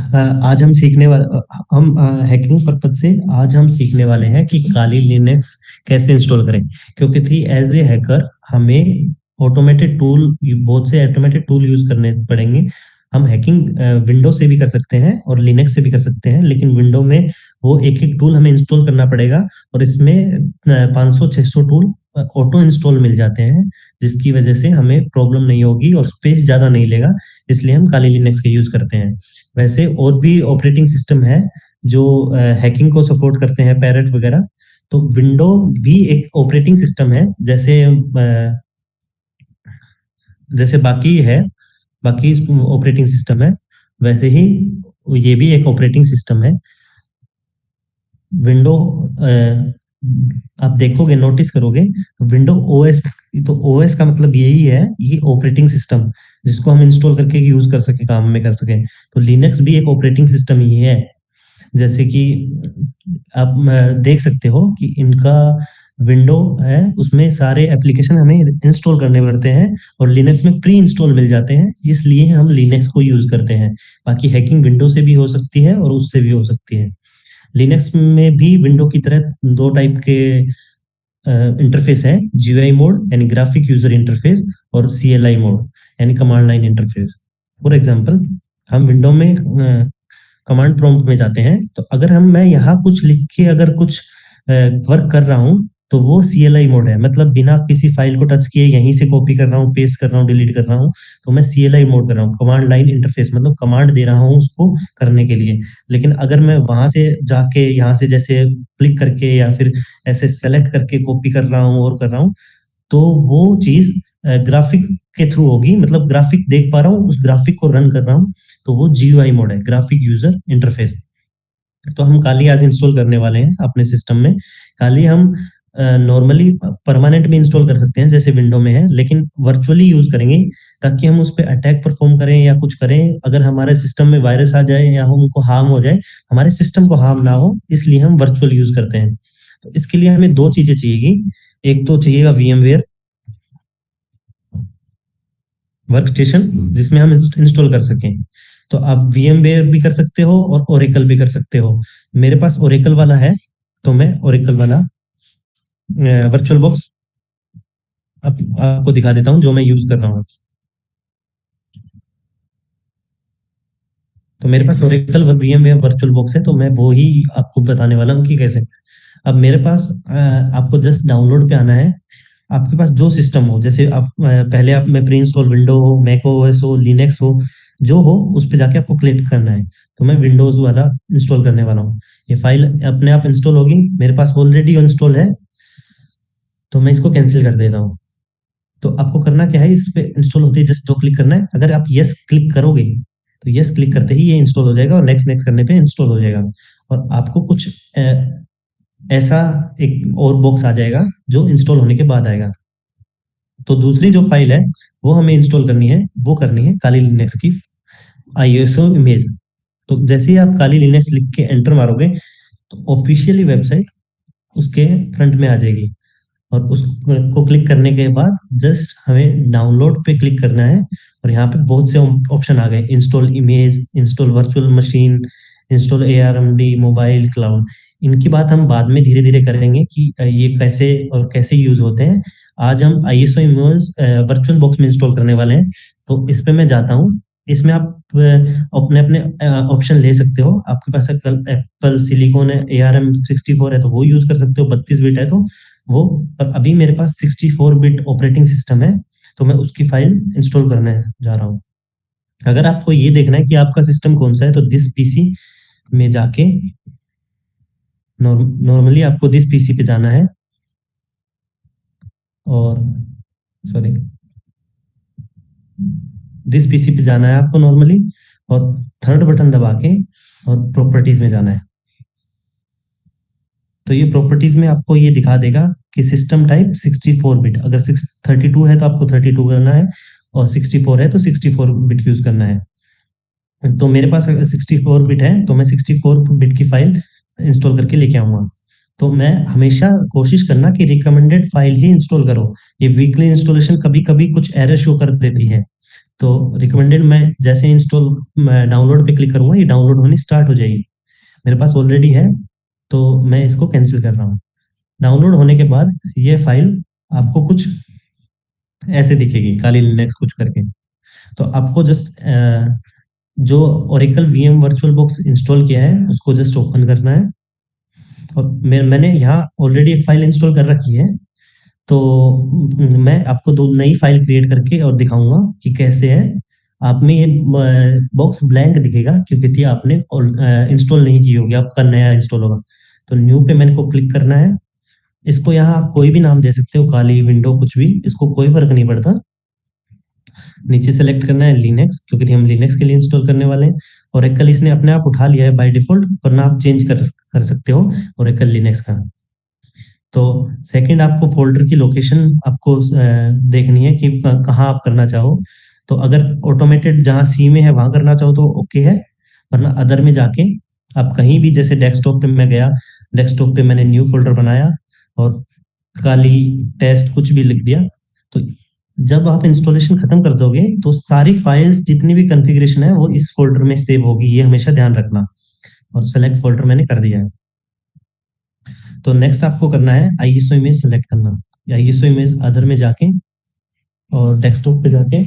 आज हम सीखने वाले हम हैकिंग पर्पज से आज हम सीखने वाले हैं कि काली लिनक्स कैसे इंस्टॉल करें। क्योंकि थी एज ए हैकर हमें ऑटोमेटेड टूल बहुत से ऑटोमेटेड टूल यूज करने पड़ेंगे। हम हैकिंग विंडो से भी कर सकते हैं और लिनक्स से भी कर सकते हैं, लेकिन विंडो में वो एक एक टूल हमें इंस्टॉल करना पड़ेगा और इसमें 500-600 टूल ऑटो इंस्टॉल मिल जाते हैं, जिसकी वजह से हमें प्रॉब्लम नहीं होगी और स्पेस ज्यादा नहीं लेगा। इसलिए हम काली लिनक्स का यूज करते हैं। वैसे और भी ऑपरेटिंग सिस्टम है जो हैकिंग को सपोर्ट करते हैं, पैरेट वगैरह। तो विंडो भी एक ऑपरेटिंग सिस्टम है, जैसे जैसे बाकी है, बाकी ऑपरेटिंग सिस्टम है, वैसे ही ये भी एक ऑपरेटिंग सिस्टम है। विंडो आप देखोगे, नोटिस करोगे, विंडो ओएस, तो ओएस का मतलब यही है, ये ऑपरेटिंग सिस्टम जिसको हम इंस्टॉल करके यूज कर सके, काम में कर सके। तो लिनक्स भी एक ऑपरेटिंग सिस्टम ही है। जैसे कि आप देख सकते हो कि इनका विंडो है, उसमें सारे एप्लीकेशन हमें इंस्टॉल करने पड़ते हैं और लिनक्स में प्री इंस्टॉल मिल जाते हैं, इसलिए हम लिनक्स को यूज करते हैं। बाकी हैकिंग विंडो से भी हो सकती है और उससे भी हो सकती है। लिनक्स में भी विंडो की तरह दो टाइप के इंटरफेस है, जीयूआई मोड यानी ग्राफिक यूजर इंटरफेस और सीएलआई मोड यानी command line interface. For example, हम विंडो में कमांड प्रॉम्प्ट में जाते हैं, तो अगर मैं यहाँ कुछ लिख के अगर कुछ वर्क कर रहा हूँ, तो वो सीएलआई मोड है, मतलब बिना किसी फाइल को टच किए यहीं से कॉपी कर रहा हूँ, पेस्ट कर रहा हूँ, डिलीट कर रहा हूँ, तो मैं सीएलआई मोड कर रहा हूँ, कमांड लाइन इंटरफेस, मतलब कमांड दे रहा हूँ उसको करने के लिए। लेकिन अगर मैं वहां से जाके यहाँ से जैसे क्लिक करके या फिर ऐसे सेलेक्ट करके कॉपी कर रहा हूँ और कर रहा हूँ, तो वो चीज ग्राफिक के थ्रू होगी, मतलब ग्राफिक देख पा रहा हूँ, उस ग्राफिक को रन कर रहा हूँ, तो वो जीयूआई मोड है, ग्राफिक यूजर इंटरफेस। तो हम काली आज इंस्टॉल करने वाले हैं अपने सिस्टम में। काली हम नॉर्मली परमानेंट में इंस्टॉल कर सकते हैं जैसे विंडो में है, लेकिन वर्चुअली यूज करेंगे ताकि हम उस पर अटैक परफॉर्म करें या कुछ करें। अगर हमारे सिस्टम में वायरस आ जाए या हमको हार्म हो जाए, हमारे सिस्टम को हार्म ना हो, इसलिए हम वर्चुअल यूज करते हैं। तो इसके लिए हमें दो चीजें चाहिएगी। एक तो चाहिएगा VMware वर्क स्टेशन, जिसमें हम इंस्टॉल कर सकें। तो आप VMware भी कर सकते हो और ओरेकल भी कर सकते हो। मेरे पास ओरेकल वाला है, तो मैं ओरेकल वाला वर्चुअल बॉक्स आपको दिखा देता हूँ जो मैं यूज कर रहा हूँ। तो मेरे पास ओरेकल VMware वर्चुअल बॉक्स है, तो मैं वो ही आपको बताने वाला हूँ कि कैसे। अब मेरे पास आपको जस्ट डाउनलोड पे आना है। आपके पास जो सिस्टम हो, जैसे आप पहले आप में प्री इंस्टॉल विंडो हो, मैक ओएस हो, लिनक्स हो, जो हो उस पे जाके आपको क्लिक करना है। तो मैं विंडोज वाला इंस्टॉल करने वाला हूँ। ये फाइल अपने आप इंस्टॉल होगी, मेरे पास ऑलरेडी इंस्टॉल है, तो मैं इसको कैंसिल कर देता हूँ। तो आपको करना क्या है, इस पे इंस्टॉल होते ही जस्ट दो क्लिक करना है। अगर आप यस क्लिक करोगे, तो यस क्लिक करते ही ये इंस्टॉल हो जाएगा और नेक्स्ट नेक्स्ट करने पे इंस्टॉल हो जाएगा। और आपको कुछ ऐसा एक और बॉक्स आ जाएगा जो इंस्टॉल होने के बाद आएगा। तो दूसरी जो फाइल है वो हमें इंस्टॉल करनी है, वो करनी है काली लिनक्स की आईएसओ इमेज। तो जैसे ही आप काली लिनक्स लिख के एंटर मारोगे, तो ऑफिशियली वेबसाइट उसके फ्रंट में आ जाएगी। और उसको क्लिक करने के बाद जस्ट हमें डाउनलोड पे क्लिक करना है। और यहाँ पे बहुत से ऑप्शन आ गए, install image, install virtual machine, install ARMD mobile cloud. इनकी बात हम बाद में धीरे धीरे करेंगे कि ये कैसे और कैसे यूज होते हैं। आज हम आईएसओ इमेज वर्चुअल बॉक्स में इंस्टॉल करने वाले हैं। तो इस पे मैं जाता हूँ। इसमें आप अपने अपने ऑप्शन ले सकते हो। आपके पास एप्पल सिलिकॉन है, ARM64 है, तो वो यूज कर सकते हो। 32 बिट है तो वो, पर अभी मेरे पास 64 बिट ऑपरेटिंग सिस्टम है, तो मैं उसकी फाइल इंस्टॉल करने जा रहा हूँ। अगर आपको ये देखना है कि आपका सिस्टम कौन सा है, तो दिस पीसी में जाके नॉर्मली आपको दिस पीसी पे जाना है, और सॉरी, दिस पीसी पे जाना है आपको नॉर्मली, और थर्ड बटन दबा के और प्रॉपर्टीज में जाना है। तो ये प्रॉपर्टीज में आपको ये दिखा देगा कि सिस्टम टाइप 64 बिट, अगर 32 है तो आपको 32 करना है, और 64 है तो 64 बिट यूज करना है। तो मेरे पास अगर 64 बिट है, तो मैं 64 बिट की फाइल इंस्टॉल करके लेके आऊंगा। तो मैं हमेशा कोशिश करना कि रिकमेंडेड फाइल ही इंस्टॉल करो। ये वीकली इंस्टॉलेशन कभी कभी कुछ एरर शो कर देती है, तो रिकमेंडेड मैं जैसे इंस्टॉल डाउनलोड पे क्लिक करूँगा, ये डाउनलोड होनी स्टार्ट हो जाएगी। मेरे पास ऑलरेडी है, तो मैं इसको कैंसल कर रहा हूँ। डाउनलोड होने के बाद ये फाइल आपको कुछ ऐसे दिखेगी, काली लिनक्स कुछ करके। तो आपको जस्ट जो Oracle VM virtual box install किया है उसको जस्ट ओपन करना है। और मैंने यहाँ ऑलरेडी एक फाइल इंस्टॉल कर रखी है, तो मैं आपको दो नई फाइल क्रिएट करके और दिखाऊंगा कि कैसे है। आप में ये बॉक्स ब्लैंक दिखेगा क्योंकि थी आपने इंस्टॉल नहीं की होगी, आपका नया इंस्टॉल होगा। तो न्यू पे मैंने को क्लिक करना है। इसको यहाँ आप कोई भी नाम दे सकते हो, काली विंडो कुछ भी, इसको कोई फर्क नहीं पड़ता। नीचे सेलेक्ट करना है लिनक्स, क्योंकि हम लिनक्स के लिए इंस्टॉल करने वाले हैं। ओरेकल इसने अपने आप उठा लिया है बाय डिफॉल्ट, वरना आप चेंज कर सकते हो ओरेकल लिनक्स का। तो सेकंड आपको फ़ोल्डर की लोकेशन आपको देखनी है कि कहाँ आप करना चाहो। तो अगर ऑटोमेटेड जहाँ सी में है वहाँ करना चाहो तो ओके है, वरना अदर में जाके आप कहीं भी, जैसे डेस्कटॉप पे मैं गया, डेस्कटॉप पे मैंने न्यू फ़ोल्डर बनाया और काली टेस्ट कुछ भी लिख दिया। तो जब आप इंस्टॉलेशन खत्म कर दोगे तो सारी फाइल्स जितनी भी कॉन्फ़िगरेशन है वो इस फ़ोल्डर में सेव होगी, ये हमेशा ध्यान रखना। और सेलेक्ट फ़ोल्डर मैंने कर दिया है। तो नेक्स्ट आपको करना है आईएसओ इमेज सेलेक्ट करना। आईएसओ इमेज अदर में जाके और डेस्कटॉप पे जाके,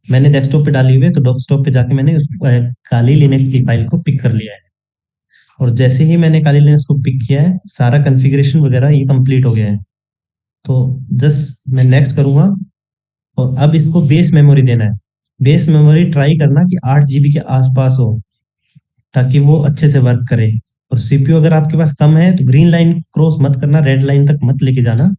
मैंने डेस्कटॉप पे डाली हुई है तो डेस्कटॉप पे जाके मैंने उस काली लिनक्स की फाइल को पिक कर लिया है। और जैसे ही मैंने काली लिनक्स को पिक किया है, सारा कॉन्फ़िगरेशन वगैरह ये कंप्लीट हो गया है। तो जस्ट मैं नेक्स्ट करूँगा और अब इसको बेस मेमोरी देना है। बेस मेमोरी ट्राई करना कि 8 जीबी के आसपास हो, ताकि वो अच्छे से वर्क करे। और सीपीयू अगर आपके पास कम है तो ग्रीन लाइन क्रॉस मत करना, रेड लाइन तक मत लेके जाना।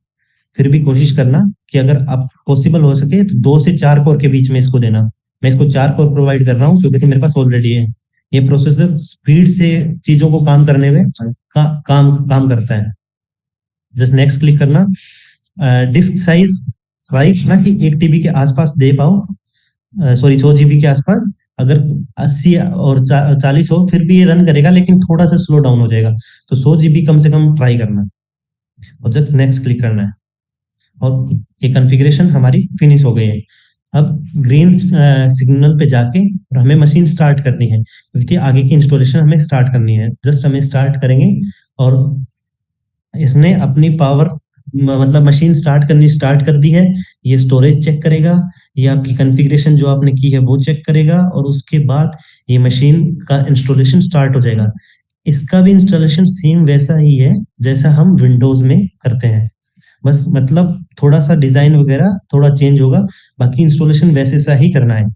फिर भी कोशिश करना कि अगर आप पॉसिबल हो सके तो 2 से 4 कोर के बीच में इसको देना। मैं इसको 4 कोर प्रोवाइड कर रहा हूँ क्योंकि मेरे पास ऑलरेडी है। ये प्रोसेसर स्पीड से चीजों को काम करने में काम करता है। जस्ट नेक्स्ट क्लिक करना। डिस्क साइज राइट ना कि 1 टीबी के आसपास दे पाओ, सॉरी 100 जीबी के आसपास। अगर 80 और 40 हो फिर भी ये रन करेगा, लेकिन थोड़ा सा स्लो डाउन हो जाएगा। तो 100 जीबी कम से कम ट्राई करना और जस्ट नेक्स्ट क्लिक करना है। और ये कॉन्फ़िगरेशन हमारी फिनिश हो गई है। अब ग्रीन सिग्नल पे जाके और हमें मशीन स्टार्ट करनी है, क्योंकि आगे की इंस्टॉलेशन हमें स्टार्ट करनी है। जस्ट हमें स्टार्ट करेंगे और इसने अपनी पावर मतलब मशीन स्टार्ट करनी स्टार्ट कर दी है। ये स्टोरेज चेक करेगा, ये आपकी कॉन्फ़िगरेशन जो आपने की है वो चेक करेगा और उसके बाद ये मशीन का इंस्टॉलेशन स्टार्ट हो जाएगा। इसका भी इंस्टॉलेशन सेम वैसा ही है जैसा हम विंडोज़ में करते हैं। बस मतलब थोड़ा-सा डिज़ाइन वगैरह थोड़ा चेंज होगा, बाकी इंस्टॉलेशन वैसे सा ही करना है।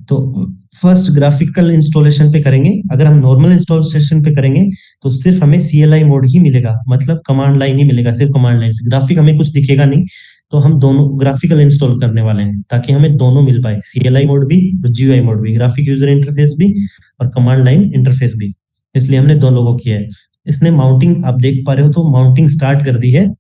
तो फर्स्ट ग्राफिकल इंस्टॉलेशन पे करेंगे। अगर हम नॉर्मल इंस्टॉलेशन पे करेंगे तो सिर्फ हमें सीएलआई मोड ही मिलेगा, मतलब कमांड लाइन ही मिलेगा, सिर्फ कमांड लाइन से ग्राफिक हमें कुछ दिखेगा नहीं। तो हम दोनों ग्राफिकल इंस्टॉल करने वाले हैं ताकि हमें दोनों मिल पाए, सीएलआई मोड भी और जीयूआई मोड भी, ग्राफिक यूजर इंटरफेस भी और कमांड लाइन इंटरफेस भी। इसलिए हमने दोनों को किया है। इसने माउंटिंग आप देख पा रहे हो, तो माउंटिंग स्टार्ट कर दी है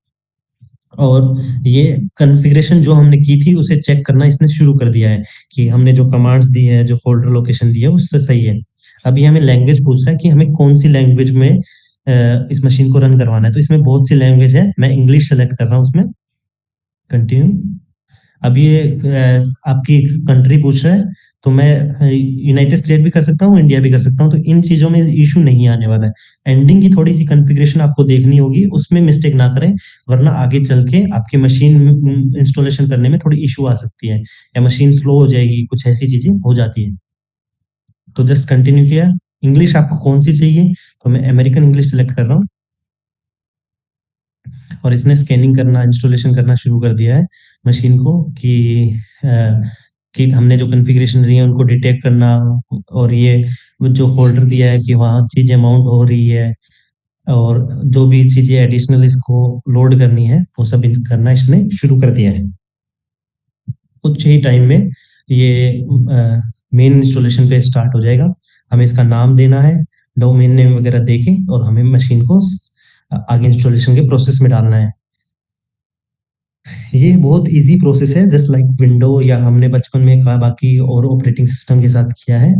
और ये कॉन्फ़िगरेशन जो हमने की थी उसे चेक करना इसने शुरू कर दिया है कि हमने जो कमांड्स दी है, जो फ़ोल्डर लोकेशन दी है उससे सही है। अभी हमें लैंग्वेज पूछ रहा है कि हमें कौन-सी लैंग्वेज में इस मशीन को रन करवाना है। तो इसमें बहुत सी लैंग्वेज है, मैं इंग्लिश सेलेक्ट कर रहा हूँ उसमें, कंटिन्यू। अब ये आपकी कंट्री पूछ रहा है, तो मैं यूनाइटेड स्टेट भी कर सकता हूँ, इंडिया भी कर सकता हूँ, तो इन चीज़ों में इश्यू नहीं आने वाला है। एंडिंग की थोड़ी-सी कॉन्फ़िगरेशन आपको देखनी होगी, उसमें मिस्टेक ना करें, वरना आगे चल के आपकी मशीन इंस्टॉलेशन करने में थोड़ी इश्यू आ सकती है या मशीन स्लो हो जाएगी, कुछ ऐसी चीज़ें हो जाती हैं। तो जस्ट कंटिन्यू किया। इंग्लिश आपको कौन-सी चाहिए? तो मैं अमेरिकन इंग्लिश सेलेक्ट कर रहा हूँ और इसने स्कैनिंग करना, इंस्टॉलेशन करना शुरू कर दिया है मशीन को अ, कि हमने जो कॉन्फ़िगरेशन दी है उनको डिटेक्ट करना और ये वो जो फ़ोल्डर दिया है कि वहाँ चीज़ें माउंट हो रही है और जो भी चीज़ें एडिशनल इसको लोड करनी है, वो सब इन करना इसने शुरू कर दिया है। कुछ ही टाइम में ये मेन इंस्टॉलेशन पे स्टार्ट हो जाएगा। हमें इसका नाम देना है, डोमेन नेम वगैरह देके और हमें मशीन को आगे इंस्टॉलेशन के प्रोसेस में डालना है। ये बहुत ईज़ी प्रोसेस है, जस्ट लाइक विंडो या हमने बचपन में कहा बाकी और ऑपरेटिंग सिस्टम के साथ किया है।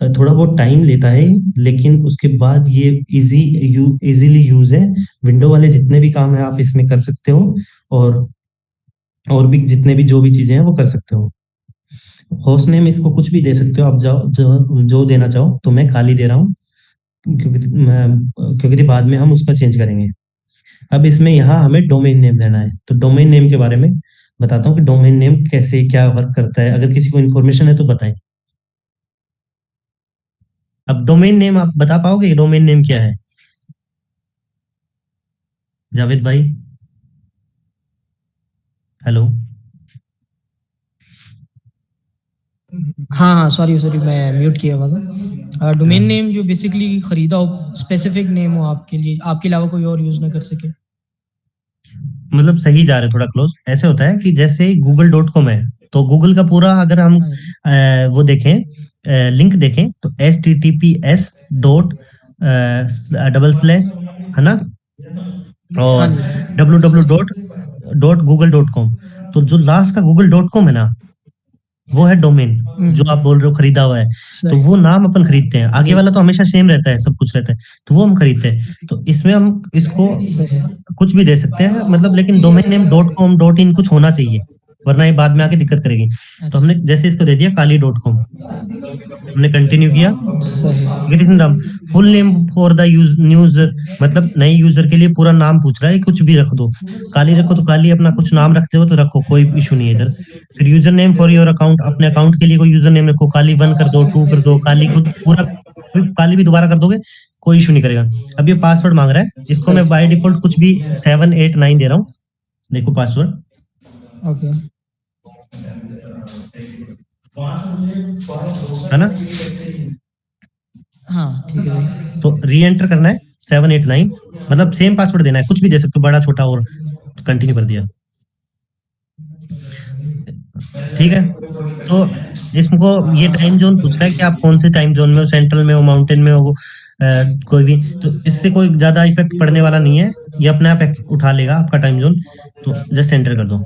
थोड़ा बहुत टाइम लेता है, लेकिन उसके बाद ये ईज़िली यूज़ है। विंडो वाले जितने भी काम हैं आप इसमें कर सकते हो और भी जितने भी जो भी चीज़ें हैं वो कर सकते हो। होस्ट नेम इसको कुछ भी दे सकते हो आप, जाओ जो जो देना चाहो, तो मैं काली दे रहा हूँ, क्योंकि बाद में हम उसका चेंज करेंगे। अब इसमें यहाँ हमें डोमेन नेम देना है, तो डोमेन नेम के बारे में बताता हूँ कि डोमेन नेम कैसे क्या वर्क करता है, अगर किसी को इन्फॉर्मेशन है तो बताएं। अब डोमेन नेम आप बता पाओगे डोमेन नेम क्या है, जावेद भाई? हेलो? हाँ हाँ, सॉरी सॉरी, मैं म्यूट किया हुआ था। डोमेन हाँ, नेम जो बेसिकली खरीदा हो, स्पेसिफिक नेम हो आपके लिए, आपके अलावा कोई और यूज ना कर सके। मतलब सही जा रहे, थोड़ा क्लोज। ऐसे होता है कि जैसे google.com है, तो गूगल का पूरा अगर हम हाँ जी। वो देखें, लिंक देखें, तो HTTPS डॉट डबल स्लैश, है ना, हाँ और जी। www सही। Dot dot Google dot com. तो जो लास्ट का google.com है ना, वो है डोमेन, जो आप हम्म। बोल रहे हो खरीदा हुआ है। तो सही। वो नाम अपन खरीदते हैं, आगे जी। वाला तो हमेशा सेम रहता है, सब कुछ रहता है, तो वो हम खरीदते हैं। तो इसमें हम इसको सही। कुछ भी दे सकते हैं, मतलब लेकिन डोमेन नेम .com .in कुछ होना चाहिए, वरना ये बाद में आके दिक्कत करेगी। तो अच्छा। हमने जैसे इसको दे दिया काली.com, हमने कंटिन्यू किया। सही। ठीक है, नाम, full name for the user, मतलब नए यूजर के लिए पूरा नाम पूछ रहा है, कुछ भी रख दो। काली रखो तो काली, अपना कुछ नाम रखते हो तो रखो, कोई इशू नहीं है इधर। फिर user name for your account, अपने अकाउंट के लिए कोई यूजर नेम रखो, काली 1 कर दो, 2 कर दो, काली कुछ पूरा, काली भी दोबारा कर दोगे, कोई इशू नहीं करेगा। अब ये पासवर्ड मांग रहा है, इसको मैं बाय सही। डिफॉल्ट कुछ भी 789 दे रहा हूँ। देखो पासवर्ड, ओके। है ना? हाँ ठीक है भाई। तो री एंटर करना है 789, मतलब सेम पासवर्ड देना है, कुछ भी दे सकते हो, बड़ा छोटा, और कंटिन्यू कर दिया। ठीक है, तो इसको ये टाइम जोन पूछ रहा है कि आप कौन से टाइम जोन में हो, सेंट्रल में हो, माउंटेन में हो, कोई भी। तो इससे कोई ज्यादा इफेक्ट पड़ने वाला नहीं है, ये अपने आप उठा लेगा आपका टाइम जोन। तो जस्ट एंटर कर दो।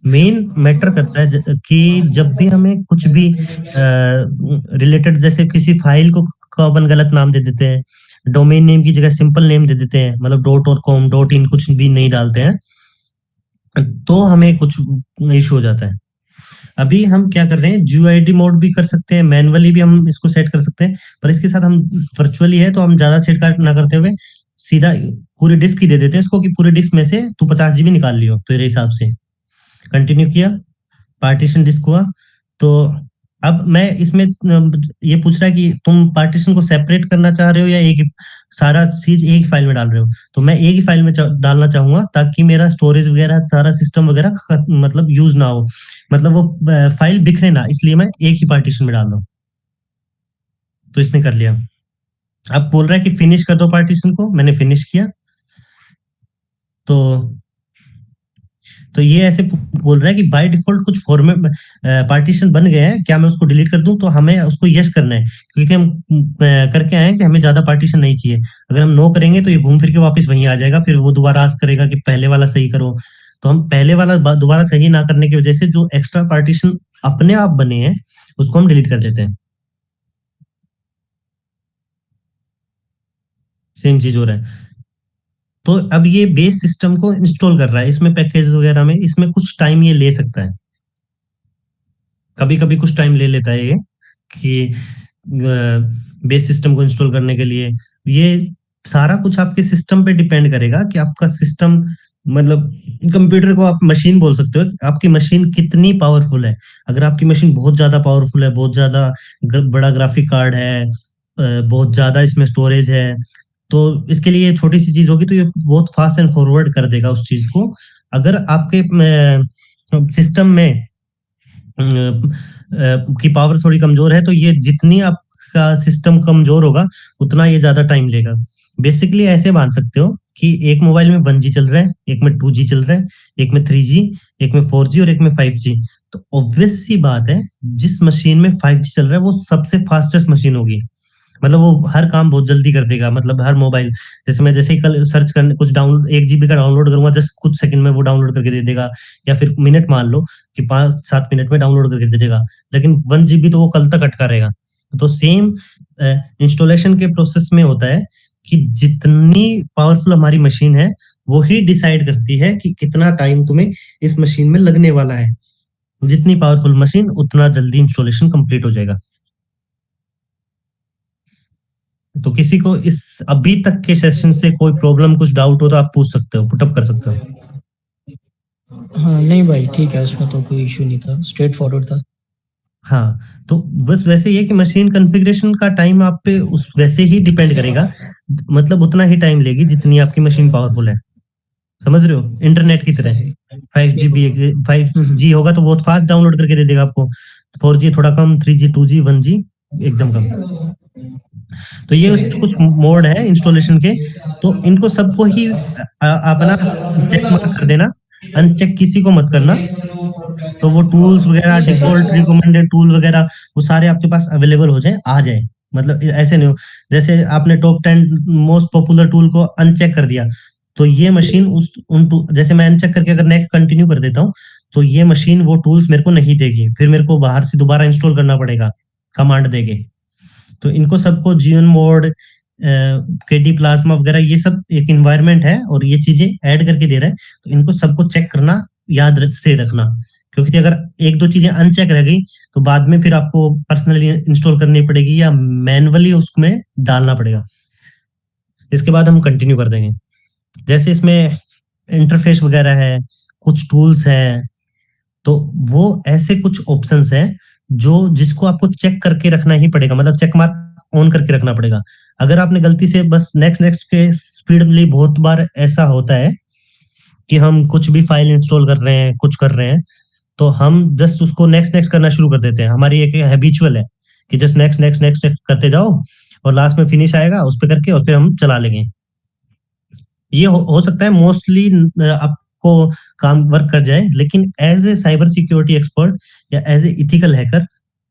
मेन मैटर करता है कि जब भी हमें कुछ भी रिलेटेड, जैसे किसी फाइल को अपन गलत नाम दे देते हैं, डोमेन नेम की जगह सिंपल नेम दे देते हैं, मतलब डॉट और कॉम डॉट इन कुछ भी नहीं डालते हैं, तो हमें कुछ इशू हो जाता है। अभी हम क्या कर रहे हैं, GUID मोड भी कर सकते हैं, मैनुअली भी हम इसको सेट कर सकते हैं, पर इसके साथ हम वर्चुअली है तो हम ज्यादा छेड़छाड़ ना करते हुए सीधा पूरी डिस्क ही दे देते हैं इसको, कि पूरी डिस्क में से तू 50 GB निकाल लियो तेरे हिसाब से। कंटिन्यू किया, पार्टीशन डिस्क हुआ। तो अब मैं इसमें ये पूछ रहा है कि तुम पार्टीशन को सेपरेट करना चाह रहे हो, या एक सारा चीज एक फाइल में डाल रहे हो। तो मैं एक ही फाइल में डालना चाहूंगा, ताकि मेरा स्टोरेज वगैरह सारा सिस्टम वगैरह मतलब यूज ना हो, मतलब वो फाइल बिखरे ना, इसलिए मैं एक ही पार्टीशन में डाल रहा हूँ। तो इसने कर लिया। अब बोल रहा है कि फिनिश कर दो पार्टीशन को, मैंने फिनिश किया। तो ये ऐसे बोल रहा है कि बाय डिफॉल्ट कुछ फॉर्मेट पार्टीशन बन गए हैं, क्या मैं उसको डिलीट कर दूं? तो हमें उसको यस करना है, क्योंकि हम करके आए हैं कि हमें ज्यादा पार्टीशन नहीं चाहिए। अगर हम नो करेंगे तो ये घूम फिर के वापस वहीं आ जाएगा, फिर वो दोबारा आस्क करेगा कि पहले वाला सही करो। तो हम पहले वाला दोबारा सही ना करने की वजह से जो एक्स्ट्रा पार्टीशन अपने आप बने हैं, उसको हम डिलीट कर देते हैं। सेम चीज हो रहा है। तो अब ये बेस सिस्टम को इंस्टॉल कर रहा है, इसमें पैकेज वगैरह में, इसमें कुछ टाइम ये ले सकता है, कभी कभी कुछ टाइम ले लेता है ये, कि बेस सिस्टम को इंस्टॉल करने के लिए। ये सारा कुछ आपके सिस्टम पे डिपेंड करेगा कि आपका सिस्टम, मतलब कंप्यूटर को आप मशीन बोल सकते हो, आपकी मशीन कितनी पावरफुल है। अगर आपकी मशीन बहुत ज्यादा पावरफुल है, बहुत ज्यादा बड़ा ग्राफिक कार्ड है, बहुत ज्यादा इसमें स्टोरेज है, तो इसके लिए छोटी सी चीज होगी तो ये बहुत फास्ट एंड फॉरवर्ड कर देगा उस चीज को। अगर आपके सिस्टम में की पावर थोड़ी कमजोर है, तो ये जितनी आपका सिस्टम कमजोर होगा, उतना ये ज्यादा टाइम लेगा। बेसिकली ऐसे मान सकते हो कि एक मोबाइल में 1G चल रहा है, एक में 2G चल रहा है, एक में 3G, एक में 4G और एक में 5G। तो ऑब्वियस सी बात है, जिस मशीन में 5G चल रहा है वो सबसे फास्टेस्ट मशीन होगी, मतलब वो हर काम बहुत जल्दी कर देगा। मतलब हर मोबाइल, जैसे मैं जैसे ही कल सर्च करने कुछ डाउनलोड 1 GB का डाउनलोड करूंगा, जस्ट कुछ सेकंड में वो डाउनलोड करके दे देगा, या फिर मिनट मान लो कि 5-7 मिनट में डाउनलोड करके दे देगा। लेकिन 1 GB तो वो कल तक अटका रहेगा। तो सेम इंस्टॉलेशन के प्रोसेस में होता है कि जितनी पावरफुल हमारी मशीन है, वो ही डिसाइड करती है कि कितना टाइम तुम्हें इस मशीन में लगने वाला है। जितनी पावरफुल मशीन उतना जल्दी इंस्टॉलेशन कंप्लीट हो जाएगा। तो किसी को इस अभी तक के सेशन से कोई प्रॉब्लम कुछ डाउट हो तो आप पूछ सकते हो, पुटअप कर सकते हो। हाँ नहीं भाई ठीक है, उसमें तो कोई इशू नहीं था, स्ट्रेट फॉरवर्ड था। हाँ, तो बस वैसे ही है कि मशीन कॉन्फ़िगरेशन का टाइम आप पे उस वैसे ही डिपेंड करेगा, मतलब उतना ही टाइम लेगी जितनी आपकी मशीन पावरफुल है। समझ रहे हो? इंटरनेट की तरह। सही। 5 GB 5G होगा तो बहुत फास्ट डाउनलोड करके दे देगा आपको। 4G थोड़ा कम, 3G 2G 1G एकदम कम। तो ये उस सही। कुछ मोड है इंस्टॉलेशन के, तो इनको सबको ही अपना चेक मार्क कर देना, अनचेक किसी को मत करना। तो वो टूल्स वगैरह, डिफॉल्ट सही। रिकमेंडेड टूल वगैरह, वो सारे आपके पास अवेलेबल हो जाए, आ जाए। मतलब ऐसे नहीं हो जैसे आपने टॉप 10 मोस्ट पॉपुलर टूल को अनचेक कर दिया, तो ये मशीन उस जैसे मैं अनचेक करके अगर नेक्स्ट कंटिन्यू कर देता हूँ, तो ये मशीन वो टूल्स मेरे को नहीं देगी, फिर मेरे को बाहर से दोबारा इंस्टॉल करना पड़ेगा, कमांड देके। तो इनको सबको जीएन मोड, केडी प्लाज्मा वगैरह, ये सब एक इन्वायरमेंट है और ये चीजें ऐड करके दे रहा है, तो इनको सबको चेक करना, से रखना। क्योंकि अगर एक दो चीजें अनचेक रह गई तो बाद में फिर आपको पर्सनली इंस्टॉल करनी पड़ेगी या मैनुअली उसमें डालना पड़ेगा। इसके बाद हम कंटिन्यू कर देंगे। जैसे इसमें इंटरफेस वगैरह है, कुछ टूल्स हैं, तो वो ऐसे कुछ ऑप्शंस हैं जो जिसको आपको चेक करके रखना ही पड़ेगा, मतलब चेक मार्क ऑन करके रखना पड़ेगा। अगर आपने गलती से बस नेक्स्ट नेक्स्ट के स्पीडली, बहुत बार ऐसा होता है कि हम कुछ भी फाइल इंस्टॉल कर रहे हैं, कुछ कर रहे हैं, तो हम जस्ट उसको नेक्स्ट नेक्स्ट करना शुरू कर देते हैं। हमारी एक हैबिचुअल है कि जस्ट नेक्स्ट नेक्स्ट नेक्स्ट करते जाओ और लास्ट में फिनिश आएगा उस पे करके और फिर हम चला लेंगे। ये हो सकता है मोस्टली आपको काम वर्क कर जाए, लेकिन as a cyber security expert या एज ए इथिकल हैकर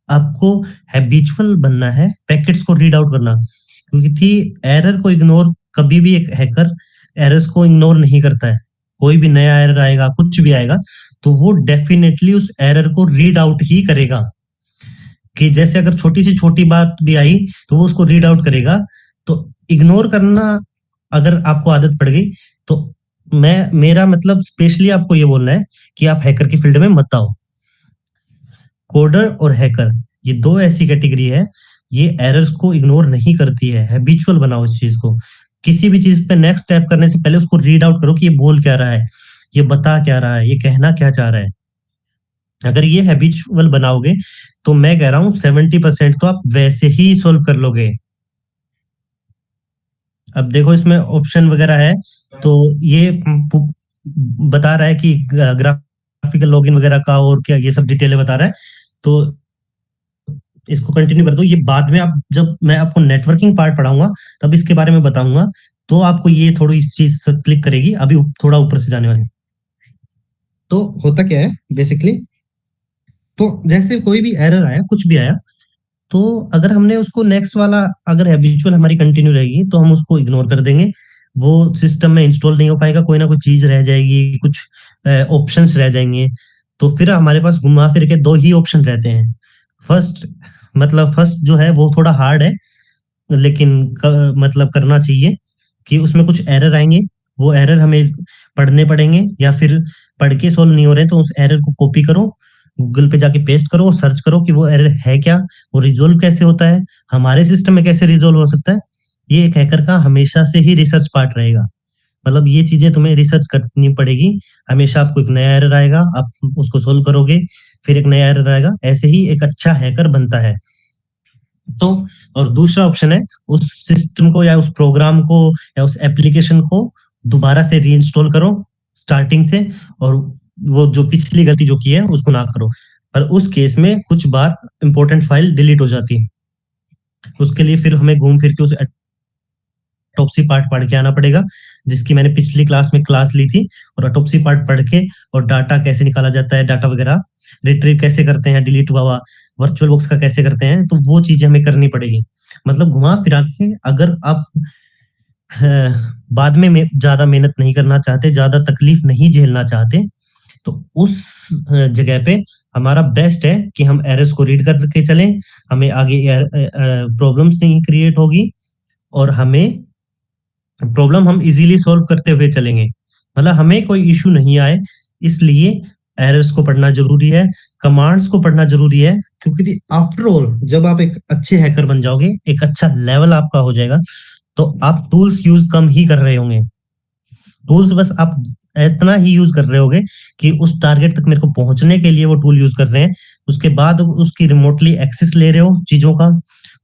आपको हैबिचुअल बनना है पैकेट्स को रीड आउट करना। क्योंकि थी एरर को इग्नोर, कभी भी एक हैकर एरर्स को इग्नोर नहीं करता है। कोई भी नया एरर आएगा, कुछ भी आएगा, तो वो डेफिनेटली उस एरर को रीड आउट ही करेगा। कि जैसे अगर छोटी सी छोटी बात भी आई तो वो उसको रीड आउट करेगा। तो इग्नोर करना अगर आपको आदत पड़ गई, तो मैं मेरा मतलब स्पेशली आपको ये बोलना है कि आप हैकर की फील्ड में मत आओ। कोडर और हैकर, ये दो ऐसी कैटेगरी है, ये एरर्स को इग्नोर नहीं करती है। हैबिचुअल बनाओ इस चीज को। किसी भी चीज पे नेक्स्ट स्टेप करने से पहले उसको रीड आउट करो कि ये बोल क्या रहा है, ये बता क्या रहा है, ये कहना क्या चाह रहा है। अगर ये हैबिचुअल बनाओगे तो मैं कह रहा हूँ 70% तो आप वैसे ही सोल्व कर लोगे। अब देखो इसमें ऑप्शन वगैरह है, तो ये बता रहा है कि ग्राफिकल लॉगिन वगैरह का और क्या, ये सब डिटेल बता रहा है। तो इसको कंटिन्यू कर दो, ये बाद में आप जब मैं आपको नेटवर्किंग पार्ट पढ़ाऊंगा तब इसके बारे में बताऊंगा, तो आपको ये थोड़ी इस चीज क्लिक करेगी। अभी थोड़ा ऊपर से जाने वाले। तो होता क्या है बेसिकली, तो जैसे कोई भी एरर आया, कुछ भी आया, तो अगर हमने उसको नेक्स्ट वाला, अगर हैबिचुअल हमारी कंटिन्यू रहेगी तो हम उसको इग्नोर कर देंगे। वो सिस्टम में इंस्टॉल नहीं हो पाएगा, कोई ना कोई चीज रह जाएगी, कुछ ऑप्शंस रह जाएंगे। तो फिर हमारे पास घुमा फिर के दो ही ऑप्शन रहते हैं। फर्स्ट, मतलब फर्स्ट जो है वो थोड़ा हार्ड है, लेकिन मतलब करना चाहिए कि उसमें कुछ एरर आएंगे, वो एरर हमें पढ़ने पड़ेंगे, या फिर पढ़ के सोल्व नहीं हो रहे तो उस एरर को कॉपी करो, गूगल पे जाके पेस्ट करो, सर्च करो कि वो एरर है क्या, वो रिजोल्व कैसे होता है, हमारे सिस्टम में कैसे रिजोल्व हो सकता है। ये एक हैकर का हमेशा से ही रिसर्च पार्ट रहेगा। मतलब ये चीजें तुम्हें रिसर्च करनी पड़ेगी। हमेशा आपको एक नया एरर आएगा, आप उसको सोल्व करोगे, फिर एक नया एरर आएगा, ऐसे ही एक अच्छा हैकर बनता है। तो और दूसरा ऑप्शन है, उस सिस्टम को या उस प्रोग्राम को या उस एप्लीकेशन को दोबारा से रीइंस्टॉल करो स्टार्टिंग से, और वो जो पिछली गलती जो की है उसको ना करो। पर उस केस में कुछ बार इंपॉर्टेंट फाइल डिलीट हो जाती है, उसके लिए फिर हमें घूम फिर के उस ऑटोप्सी पार्ट पढ़ के आना पड़ेगा, जिसकी मैंने पिछली क्लास में क्लास ली थी। और ऑटोप्सी पार्ट पढ़ के और डाटा कैसे निकाला जाता है, डाटा वगैरह रिट्रीव कैसे करते हैं, डिलीट हुआ हुआ वर्चुअल बॉक्स का कैसे करते हैं, तो वो चीजें हमें करनी पड़ेगी। मतलब घुमा फिरा के अगर आप बाद में ज्यादा मेहनत नहीं करना चाहते, ज्यादा तकलीफ नहीं झेलना चाहते, तो उस जगह पे हमारा बेस्ट है कि हम एरर्स को रीड करके चलें, हमें आगे प्रॉब्लम्स नहीं क्रिएट होगी, और हमें प्रॉब्लम हम इजीली सॉल्व करते हुए चलेंगे, मतलब हमें कोई इश्यू नहीं आए। इसलिए एरर्स को पढ़ना ज़रूरी है, कमांड्स को पढ़ना ज़रूरी है, क्योंकि आफ्टर ऑल जब आप एक अच्छे हैकर बन जाओगे, एक अच्छा लेवल आपका हो जाएगा, तो आप टूल्स यूज़ कम ही कर रहे होंगे। टूल्स बस आप इतना ही यूज़ कर रहे होगे कि उस टारगेट तक मेरे को पहुँचने के लिए वो टूल यूज़ कर रहे हैं। उसके बाद उसकी रिमोटली एक्सेस ले रहे हो चीज़ों का,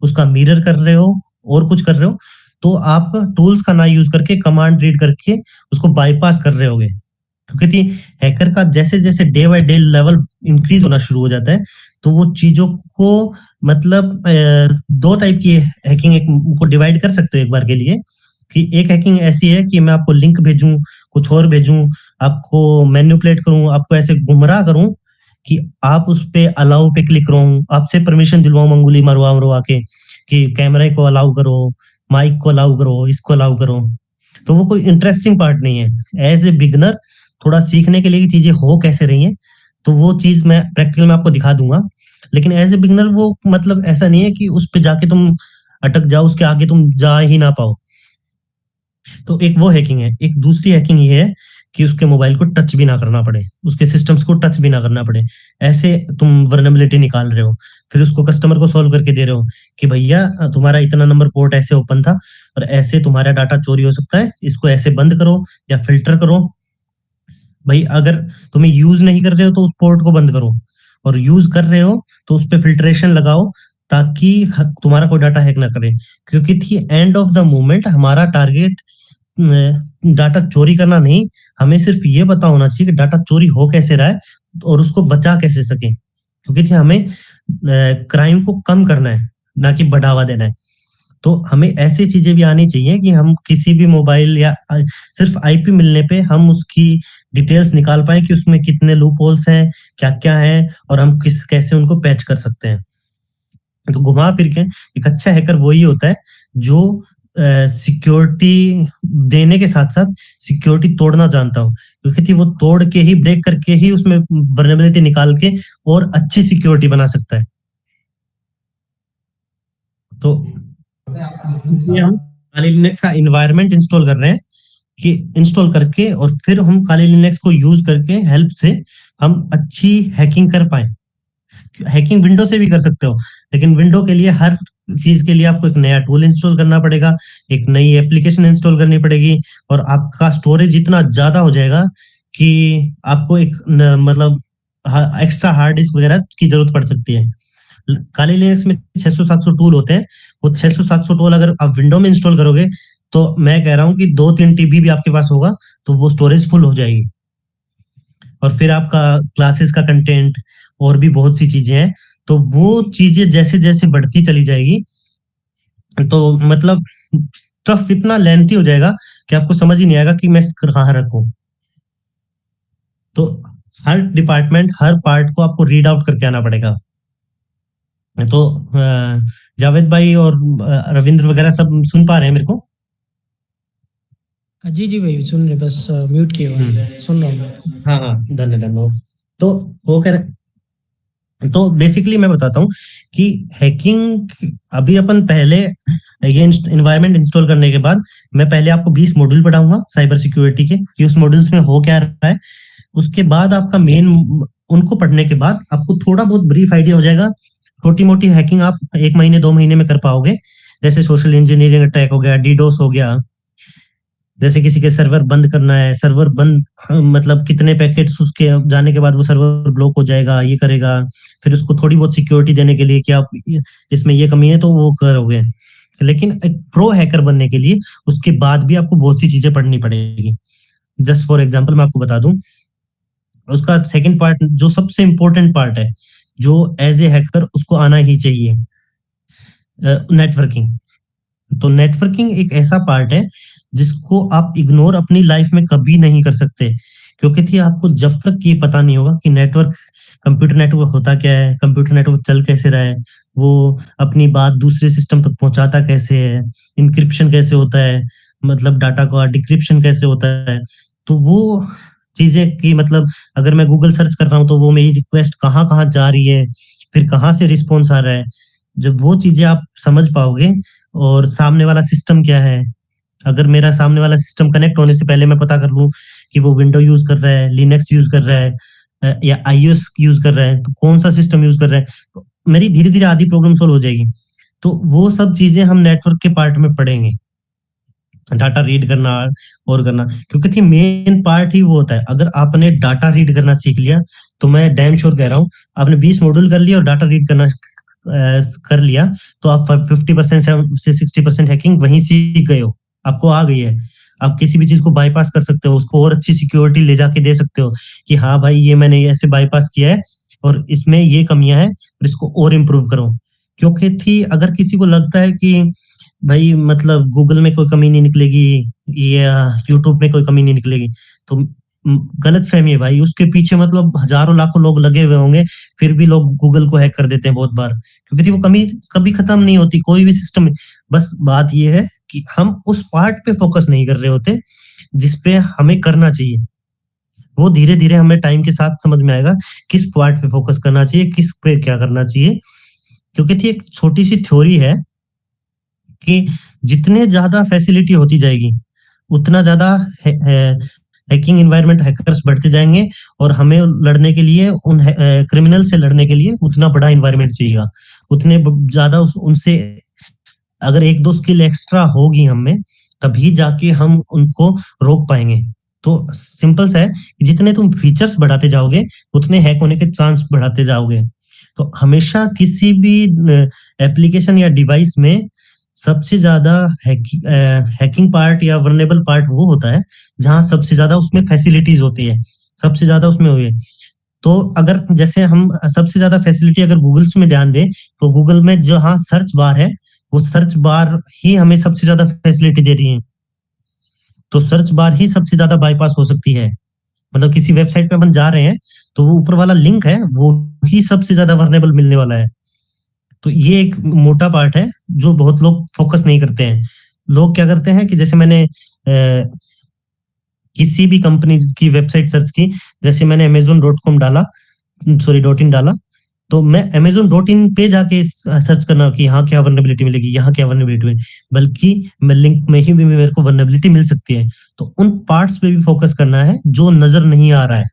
उसका मिरर कर रहे हो और कुछ कर रहे हो, तो आप टूल्स का ना यूज़ करके कमांड रीड करके उसको बायपास कर रहे होगे। क्योंकि हैकर का जैसे-जैसे day by day level increase होना शुरू हो जाता है, तो वो चीज़ों को मतलब 2 टाइप की हैकिंग एक को डिवाइड कर सकते हो एक बार के लिए, कि एक हैकिंग ऐसी है कि मैं आपको लिंक भेजूँ, कुछ और भेजूँ, आपको मैनिपुलेट करूँ, आपको ऐसे गुमराह करूँ कि आप उस पे अलाउ पे क्लिक करो, आपसे परमिशन दिलवाऊँ अंगुली मरवा-मरवा के कि कैमरे को अलाउ करो, माइक को अलाउ करो, इसको अलाउ करो। तो वो कोई इंटरेस्टिंग पार्ट नहीं है। ऐज़ ए बिगिनर थोड़ा सीखने के लिए कि चीज़ें हो कैसे रही हैं, तो वो चीज़ मैं प्रैक्टिकल में आपको दिखा दूँगा। लेकिन ऐज़ ए बिगिनर वो मतलब ऐसा नहीं है कि उस पे जाके तुम अटक जाओ, उसके आगे तुम जा ही ना पाओ। तो एक वो हैकिंग है। एक दूसरी हैकिंग ये है कि उसके मोबाइल को टच भी ना करना पड़े, उसके सिस्टम्स को टच भी ना करना पड़े। ऐसे तुम वल्नरेबिलिटी निकाल रहे हो, फिर उसको कस्टमर को सॉल्व करके दे रहे हो कि भैया तुम्हारा इतना नंबर पोर्ट ऐसे ओपन था और ऐसे तुम्हारा डाटा चोरी हो सकता है, इसको ऐसे बंद करो या फ़िल्टर करो। भाई अगर तुम्हें यूज़ नहीं कर रहे हो तो उस पोर्ट को बंद करो और यूज़ कर रहे हो तो उसपे फ़िल्ट्रेशन लगाओ ताकि ह तुम्हारा कोई डाटा हैक ना करे। क्योंकि थी एंड ऑफ द मोमेंट हमारा टारगेट डाटा चोरी करना नहीं, हमें सिर्फ़ ये पता होना चाहिए कि डाटा चोरी हो कैसे रहा है और उसको बचा कैसे सकें। क्योंकि थी हमें क्राइम को कम करना है, ना कि बढ़ावा देना है। तो हमें ऐसी चीज़ें भी आनी चाहिए कि हम किसी भी मोबाइल या सिर्फ़ आईपी मिलने पे हम उसकी डिटेल्स निकाल पाएँ कि उसमें कितने लूप होल्स हैं, क्या-क्या है और हम कैसे उनको पैच कर सकते हैं। तो घुमा फिर के एक अच्छा हैकर वही होता है जो सिक्योरिटी देने के साथ-साथ सिक्योरिटी तोड़ना जानता हो। क्योंकि थी वो तोड़ के ही ब्रेक करके ही उसमें वल्नरेबिलिटी निकाल के और अच्छी सिक्योरिटी बना सकता है। तो इसलिए हम काली लिनक्स का एनवायरनमेंट इंस्टॉल कर रहे हैं कि इंस्टॉल करके और फिर हम काली लिनक्स को यूज़ करके हेल्प से हम अच्छी हैकिंग कर पाएँ। हैकिंग विंडो से भी कर सकते हो, लेकिन विंडो के लिए हर चीज़ के लिए आपको एक नया टूल इंस्टॉल करना पड़ेगा, एक नई एप्लीकेशन इंस्टॉल करनी पड़ेगी और आपका स्टोरेज इतना ज़्यादा हो जाएगा कि आपको एक न मतलब एक्स्ट्रा हार्ड डिस्क वगैरह की ज़रूरत पड़ सकती है। काली लिनक्स में 600-700 टूल होते हैं, वो 600-700 टूल अगर आप विंडो में इंस्टॉल करोगे, तो मैं कह रहा हूँ कि 2-3 टीबी भी आपके पास होगा, तो वो स्टोरेज फुल हो जाएगी। और फिर आपका क्लासेस का कंटेंट और भी बहुत सी चीज़ें हैं, तो वो चीज़ें जैसे-जैसे बढ़ती चली जाएगी, तो मतलब स्टफ़ इतना लेंथी हो जाएगा कि आपको समझ ही नहीं आएगा कि मैं इसको कहाँ रखूँ। तो हर डिपार्टमेंट, हर पार्ट को आपको रीड आउट करके आना पड़ेगा। तो जावेद भाई और रविंद्र वगैरह सब सुन पा रहे हैं मेरे को? जी, जी भाई सुन रहे, बस म्यूट किए हुए हुँ। हैं, सुन रहा हूँ मैं। हाँ, हाँ, डन है, डन है। तो वो कह रहे तो बेसिकली मैं बताता हूँ कि हैकिंग अभी अपन पहले ये एनवायरनमेंट इंस्टॉल करने के बाद मैं पहले आपको 20 मॉड्यूल पढ़ाऊँगा साइबर सिक्योरिटी के कि उस मॉड्यूल्स में हो क्या रहा है। उसके बाद आपका मेन उनको पढ़ने के बाद आपको थोड़ा बहुत ब्रीफ आइडिया हो जाएगा। छोटी-मोटी हैकिंग आप 1 महीने 2 महीने में कर पाओगे। जैसे सोशल इंजीनियरिंग अटैक हो गया, डीडोस हो गया। जैसे किसी के सर्वर बंद करना है, सर्वर बंद मतलब कितने पैकेट्स उसके जाने के बाद वो सर्वर ब्लॉक हो जाएगा, ये करेगा। फिर उसको थोड़ी बहुत सिक्योरिटी देने के लिए कि आप इसमें ये कमी है तो वो करोगे। लेकिन एक प्रो हैकर बनने के लिए उसके बाद भी आपको बहुत सी चीज़ें पढ़नी पड़ेगी। जस्ट फॉर एग्ज़ाम्पल मैं आपको बता दूँ, उसका सेकंड पार्ट जो सबसे इम्पोर्टेंट पार्ट है, जो एज़ ए हैकर उसको आना ही चाहिए, नेटवर्किंग। तो नेटवर्किंग एक ऐसा पार्ट है जिसको आप इग्नोर अपनी लाइफ में कभी नहीं कर सकते। क्योंकि थी आपको जब तक ये पता नहीं होगा कि नेटवर्क कंप्यूटर नेटवर्क होता क्या है, कंप्यूटर नेटवर्क चल कैसे रहा है, वो अपनी बात दूसरे सिस्टम तक पहुँचाता कैसे है, एन्क्रिप्शन कैसे होता है, मतलब डाटा का डिक्रिप्शन कैसे होता है। तो वो चीज़ें कि मतलब अगर मैं गूगल सर्च कर रहा हूँ तो वो मेरी रिक्वेस्ट कहाँ-कहाँ जा रही है, फिर कहाँ से रिस्पॉन्स आ रहा है। जब वो चीज़ें आप समझ पाओगे और सामने वाला सिस्टम क्या है, अगर मेरा सामने वाला सिस्टम कनेक्ट होने से पहले मैं पता कर लूँ कि वो विंडो यूज़ कर रहा है, लिनक्स यूज़ कर रहा है, या iOS यूज कर रहा है, तो कौन सा सिस्टम यूज कर रहा है, तो मेरी धीरे धीरे आधी प्रॉब्लम सोल्व हो जाएगी। तो वो सब चीजें हम नेटवर्क के पार्ट में पढ़ेंगे, डाटा रीड करना और करना, क्योंकि थी मेन पार्ट ही वो होता है। अगर आपने डाटा रीड करना सीख लिया, तो मैं डैम श्योर कह रहा हूँ, आपने 20 मॉड्यूल कर लिया और डाटा रीड करना कर लिया, तो आप 50% से 60% हैकिंग वहीं सीख गए हो, आपको आ गई है। आप किसी भी चीज को बाईपास कर सकते हो, उसको और अच्छी सिक्योरिटी ले जाके दे सकते हो कि हाँ भाई, ये मैंने ऐसे बाईपास किया है और इसमें ये कमियां हैं और इसको और इम्प्रूव करो। क्योंकि थी अगर किसी को लगता है कि भाई मतलब गूगल में कोई कमी नहीं निकलेगी या यूट्यूब में कोई कमी नहीं निकलेगी, तो गलत फहमी है भाई। उसके पीछे मतलब हजारों लाखों लोग लगे हुए होंगे, फिर भी लोग गूगल को हैक कर देते हैं बहुत बार, क्योंकि वो कमी कभी खत्म नहीं होती कोई भी सिस्टम में। बस बात ये है कि हम उस पार्ट पे फोकस नहीं कर रहे होते जिसपे हमें करना चाहिए। वो धीरे धीरे हमें टाइम के साथ समझ में आएगा किस पार्ट पे फोकस करना चाहिए, किस पे क्या करना चाहिए। क्योंकि थी एक छोटी सी थ्योरी है कि जितने ज्यादा फैसिलिटी होती जाएगी, उतना ज्यादा हैकिंग एनवायरनमेंट, हैकर्स बढ़ते जाएंगे और हमें लड़ने के लिए उन क्रिमिनल से लड़ने के लिए उतना बड़ा एनवायरनमेंट चाहिए, उतने ज्यादा उनसे अगर एक दो स्किल एक्स्ट्रा होगी हमें, तभी जाके हम उनको रोक पाएंगे। तो सिंपल सा है कि जितने तुम फीचर्स बढ़ाते जाओगे, उतने हैक होने के चांस बढ़ाते जाओगे। तो हमेशा किसी भी एप्लीकेशन या डिवाइस में सबसे ज्यादा हैकिंग पार्ट या वल्नरेबल पार्ट वो होता है जहां सबसे ज्यादा उसमें फैसिलिटीज होती है, सबसे ज्यादा उसमें हुई है। तो अगर जैसे हम सबसे ज्यादा फैसिलिटी अगर गूगल्स में ध्यान दें, तो गूगल में जहां सर्च बार है, वो सर्च बार ही हमें सबसे ज्यादा फैसिलिटी दे रही है। तो सर्च बार ही सबसे ज्यादा बाईपास हो सकती है। मतलब किसी वेबसाइट पे अपन जा रहे हैं, तो वो ऊपर वाला लिंक है, वो ही सबसे ज्यादा वर्नेबल मिलने वाला है। तो ये एक मोटा पार्ट है जो बहुत लोग फोकस नहीं करते हैं। लोग क्या करते हैं कि जैसे मैंने किसी भी कंपनी की वेबसाइट सर्च की, जैसे मैंने amazon.com डाला, सॉरी .in डाला, तो मैं amazon.in पे जाके सर्च करना कि यहाँ क्या वर्नेबिलिटी मिलेगी, यहाँ क्या वर्नेबिलिटी मिलेगी, बल्कि मैं लिंक में ही भी मेरे को वर्नेबिलिटी मिल सकती है। तो उन पार्ट्स पे भी फोकस करना है जो नजर नहीं आ रहा है।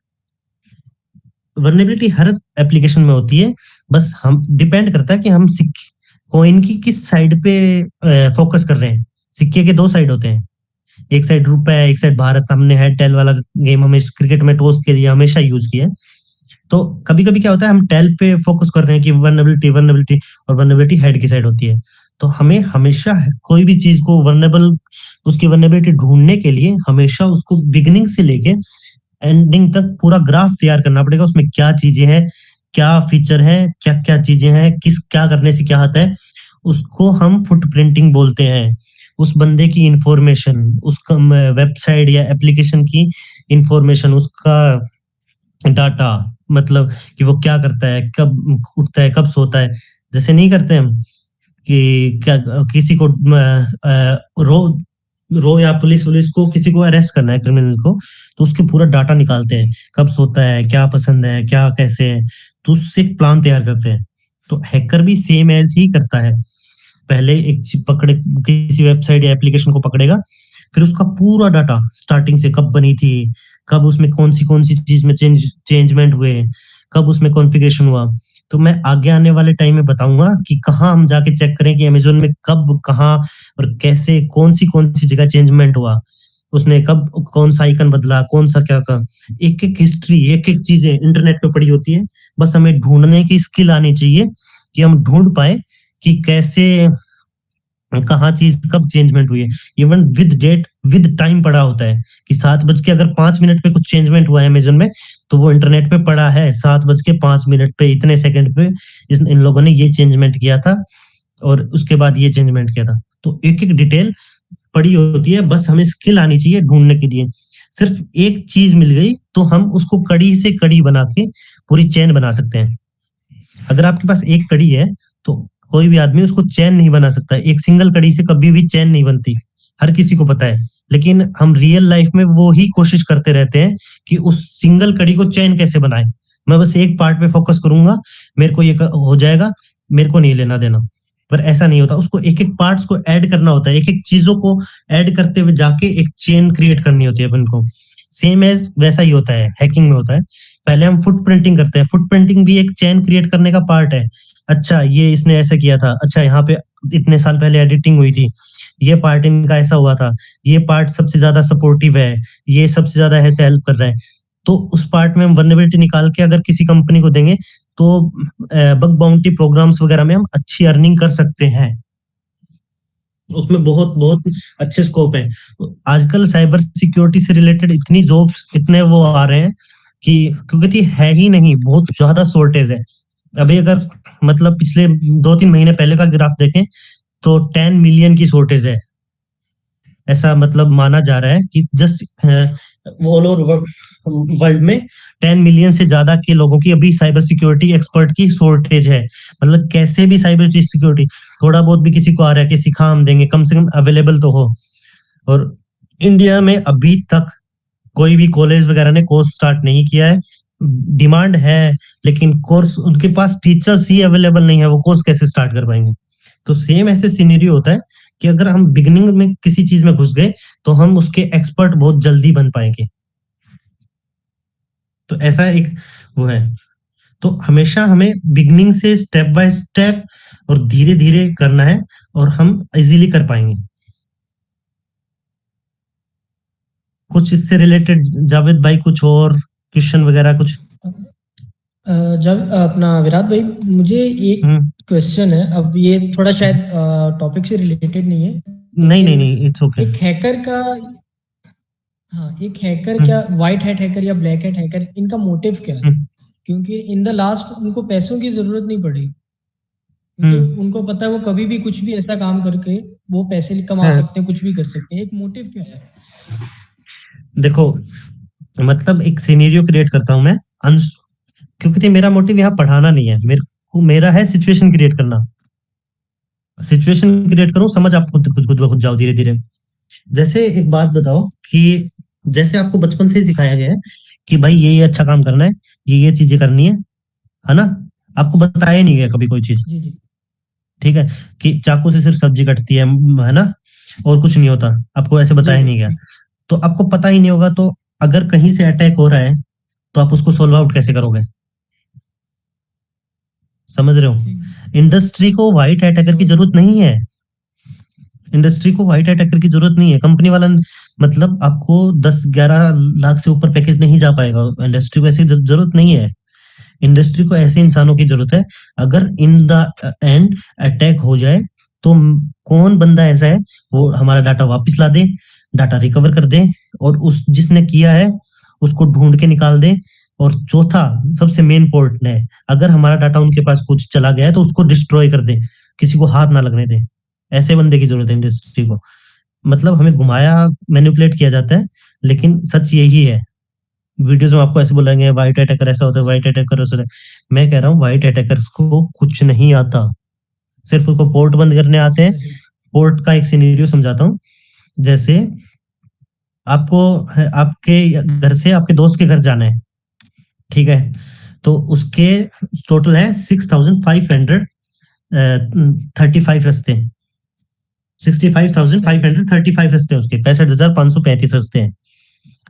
वर्नेबिलिटी हर एप्लीकेशन में होती है, बस हम डिपेंड करता है कि हम कॉइन की किस साइड पे फोकस कर रहे हैं। सिक्के के दो साइड होते हैं, एक साइड रुपए है, एक साइड भारत। हमने हेड टेल वाला गेम हमें क्रिकेट में टॉस के लिए हमेशा यूज किया है। तो कभी कभी क्या होता है, हम टेल पे फोकस कर रहे हैं कि वर्नेबिलिटी वर्नेबिलिटी, और वर्नेबिलिटी हेड की साइड होती है। तो हमें हमेशा कोई भी चीज को वर्नेबल, उसकी वर्नेबिलिटी ढूंढने के लिए हमेशा उसको बिगिनिंग से लेके एंडिंग तक पूरा ग्राफ तैयार करना पड़ेगा। उसमें क्या चीजें हैं, क्या फीचर है, क्या क्या चीजें हैं, किस क्या करने से क्या होता है, उसको हम फुटप्रिंटिंग बोलते हैं। उस बंदे की इंफॉर्मेशन, उसका वेबसाइट या एप्लीकेशन की इंफॉर्मेशन, उसका डाटा, मतलब कि वो क्या करता है, कब उठता है, कब सोता है। जैसे नहीं करते हम कि क्या किसी को रो रो या पुलिस पुलिस को किसी को अरेस्ट करना है, क्रिमिनल को, तो उसके पूरा डाटा निकालते हैं, कब सोता है, क्या पसंद है, क्या कैसे है, तो उससे एक प्लान तैयार करते हैं। तो हैकर भी सेम ऐसे ही करता है। पहले एक पकड़े, किसी वेबसाइट या एप्लीकेशन को पकड़ेगा, फिर उसका पूरा डाटा स्टार्टिंग से, कब बनी थी, कब उसमें कौन सी चीज में चेंजमेंट हुए, कब उसमें कॉन्फ़िगरेशन हुआ। तो मैं आगे आने वाले टाइम में बताऊंगा कि कहाँ हम जाके चेक करें कि अमेज़न में कब, कहाँ और कैसे, कौन सी जगह चेंजमेंट हुआ, उसने कब कौन सा आइकन बदला, कौन सा क्या का। एक-एक हिस्ट्री, एक-एक चीजें इंटरनेट पे पड़ी होती है। बस हमें ढूँढने की स्किल आनी चाहिए कि हम ढूँढ पाए कि कैसे, कहाँ चीज कब चेंजमेंट हुई है। Even with date, with time पड़ा होता है कि 7 अगर 5 मिनट पे कुछ चेंजमेंट हुआ है अमेज़न में, तो वो इंटरनेट पे पड़ा है 7:05 पे, इतने सेकंड पे इन लोगों ने ये चेंजमेंट किया था और उसके बाद ये चेंजमेंट किया था। तो एक-एक डिटेल पड़ी होती है, बस हमें स्किल आनी चाहिए ढूँढने के लिए। सिर्फ एक चीज मिल गई तो हम उसको कड़ी से कड़ी बना के पूरी चेन बना सकते हैं। अगर आपके पास एक कड़ी है, तो कोई भी आदमी उसको चेन नहीं बना सकता। एक सिंगल कड़ी से कभी भी चेन नहीं बनती, हर किसी को पता है। लेकिन हम रियल लाइफ में वो ही कोशिश करते रहते हैं कि उस सिंगल कड़ी को चेन कैसे बनाएं। मैं बस एक पार्ट पे फोकस करूंगा, मेरे को ये हो जाएगा, मेरे को नहीं लेना देना। पर ऐसा नहीं होता, उसको एक-एक पार्ट्स को ऐड करना होता है, एक-एक चीजों को ऐड करते हुए जाके एक चेन क्रिएट करनी होती है अपन को। सेम एज वैसा ही होता है, हैकिंग में होता है। पहले हम फुटप्रिंटिंग करते हैं, फुटप्रिंटिंग भी एक चेन क्रिएट करने का पार्ट है। अच्छा, ये इसने ऐसा किया था, अच्छा यहाँ पे इतने साल पहले एडिटिंग हुई थी, ये पार्ट इनका ऐसा हुआ था, ये पार्ट सबसे ज्यादा सपोर्टिव है, ये सबसे ज्यादा ऐसे हेल्प कर रहा है। तो उस पार्ट में हम वल्नरेबिलिटी निकाल के अगर किसी कंपनी को देंगे तो बग बाउंटी प्रोग्राम्स वगैरह में हम अच्छी अर्निंग कर सकते हैं। उसमें बहुत बहुत अच्छे स्कोप है। आजकल साइबर सिक्योरिटी से रिलेटेड इतनी जॉब्स, इतने वो आ रहे हैं कि क्योंकि है ही नहीं, बहुत ज्यादा शॉर्टेज है। अभी अगर मतलब पिछले 2-3 महीने पहले का ग्राफ देखें तो 10 मिलियन की शॉर्टेज है। ऐसा मतलब माना जा रहा है कि जस्ट ऑल ओवर वर्ल्ड में 10 मिलियन से ज्यादा के लोगों की अभी साइबर सिक्योरिटी एक्सपर्ट की शॉर्टेज है। मतलब कैसे भी साइबर सिक्योरिटी थोड़ा बहुत भी किसी को आ रहा है कि सिखा हम देंगे, कम से कम अवेलेबल तो हो। और इंडिया में अभी तक कोई भी कॉलेज वगैरह ने कोर्स स्टार्ट नहीं किया है। डिमांड है लेकिन कोर्स उनके पास टीचर्स ही अवेलेबल नहीं है, वो कोर्स कैसे स्टार्ट कर पाएंगे। तो सेम ऐसे सिनेरियो होता है कि अगर हम बिगिनिंग में किसी चीज में घुस गए तो हम उसके एक्सपर्ट बहुत जल्दी बन पाएंगे। तो ऐसा एक वो है। तो हमेशा हमें बिगिनिंग से स्टेप बाय स्टेप और धीरे धीरे करना है और हम इजीली कर पाएंगे। कुछ इससे रिलेटेड जावेद भाई, कुछ और क्वेश्चन वगैरह कुछ? जब अपना विराट भाई, मुझे एक क्वेश्चन है। अब ये थोड़ा शायद टॉपिक से रिलेटेड नहीं है, नहीं नहीं नहीं, इट्स ओके। एक हैकर का, हाँ, एक हैकर क्या व्हाइट हैट हैकर या ब्लैक हैट हैकर, इनका मोटिव क्या है? क्योंकि इन द लास्ट उनको पैसों की जरूरत नहीं पड़ी, क्योंकि उनको पता है वो कभी भी कुछ भी ऐसा काम करके वो पैसे कमा सकते हैं, कुछ भी कर सकते हैं। एक मोटिव क्या है? देखो, मतलब एक सिनेरियो क्रिएट करता हूं मैं, क्योंकि मेरा मोटिव यहाँ पढ़ाना नहीं है, मेरा है सिचुएशन क्रिएट करना। सिचुएशन क्रिएट करूं, समझ आप खुद खुद खुद ब खुद जाओ धीरे धीरे। जैसे एक बात बताओ कि जैसे आपको बचपन से ही सिखाया गया है कि भाई ये अच्छा काम करना है, ये चीजें करनी है ना? आपको बताया ही नहीं गया कभी कोई चीज, जी जी ठीक है, कि चाकू से सिर्फ सब्जी कटती है ना, और कुछ नहीं होता, आपको ऐसे जी बताया जी नहीं गया। तो आपको पता ही नहीं होगा, तो अगर कहीं से अटैक हो रहा है तो आप उसको सोल्व आउट कैसे करोगे? समझ रहे हो? ठीक। इंडस्ट्री को व्हाइट अटैकर की समझ जरूरत नहीं है। इंडस्ट्री को व्हाइट अटैकर की जरूरत नहीं है। कंपनी वाला मतलब आपको 10-11 लाख से ऊपर पैकेज नहीं जा पाएगा। इंडस्ट्री को ऐसी जरूरत नहीं है। इंडस्ट्री को ऐसे इंसानों की जरूरत है, अगर इन द एंड अटैक हो जाए तो कौन बंदा ऐसा है वो हमारा डाटा वापस ला दे, डाटा रिकवर कर दे, और उस जिसने किया है उसको ढूंढ के निकाल दे। और चौथा, सबसे मेन पॉइंट है, अगर हमारा डाटा उनके पास कुछ चला गया है तो उसको डिस्ट्रॉय कर दे, किसी को हाथ ना लगने दे। ऐसे बंदे की जरूरत है इंडस्ट्री को। मतलब हमें घुमाया, मैनिपुलेट किया जाता है, लेकिन सच यही है। वीडियोस में आपको ऐसे बोलेंगे व्हाइट अटैकर ऐसा होता है, व्हाइट अटैकर ऐसा होता है। मैं कह रहा हूँ व्हाइट अटैकर्स को कुछ नहीं आता, सिर्फ उसको पोर्ट बंद करने आते हैं। पोर्ट का एक सिनेरियो समझाता हूँ। जैसे आपको आपके घर से आपके दोस्त के घर जाना है, ठीक है, तो उसके टोटल है 6535 रास्ते, 65,535 रास्ते, उसके 65,535 रास्ते हैं,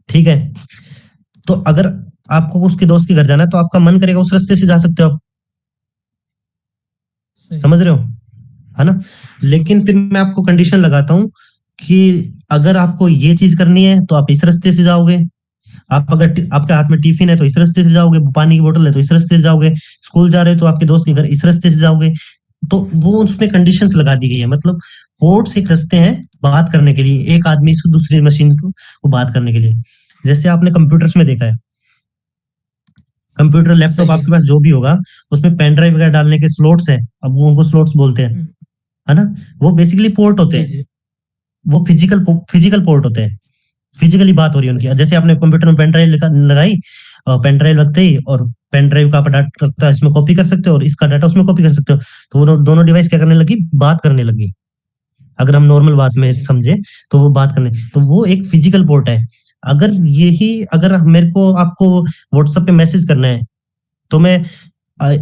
ठीक है। तो अगर आपको उसके दोस्त के घर जाना है तो आपका मन करेगा उस रास्ते से जा सकते हो आप, समझ रहे हो, है ना? लेकिन फिर मैं आपको कंडीशन लगाता हूँ कि अगर आपको ये चीज करनी है तो आप इस रास्ते से जाओगे। आप अगर आपके हाथ में टिफिन है तो इस रास्ते से जाओगे, पानी की बोतल है तो इस रास्ते से जाओगे, स्कूल जा रहे हो तो आपके दोस्त के घर इस रास्ते से जाओगे। तो वो उसमें कंडीशंस लगा दी गई है। मतलब पोर्ट्स एक रास्ते हैं बात करने के लिए, एक आदमी से दूसरी मशीन को बात करने के लिए। जैसे आपने कंप्यूटर्स में देखा है, कंप्यूटर लैपटॉप आपके पास जो भी होगा उसमें पेन ड्राइव वगैरह डालने के स्लॉट्स है, अब वो उनको स्लॉट्स बोलते हैं, है ना? वो बेसिकली पोर्ट होते हैं, वो फिजिकल पोर्ट होते हैं, फिजिकली बात हो रही है उनकी। जैसे आपने कंप्यूटर में पेन ड्राइव लगाई, पेन ड्राइव लगते ही, और पेन ड्राइव का आप डाटा इसमें कॉपी कर सकते हो और इसका डाटा उसमें कॉपी कर सकते हो, तो वो दोनों डिवाइस क्या करने लगी, बात करने लगी। अगर हम नॉर्मल बात में समझे तो वो बात करने, तो वो एक फिजिकल पोर्ट है। अगर यही, अगर मेरे को आपको व्हाट्सएप पे मैसेज करना है तो मैं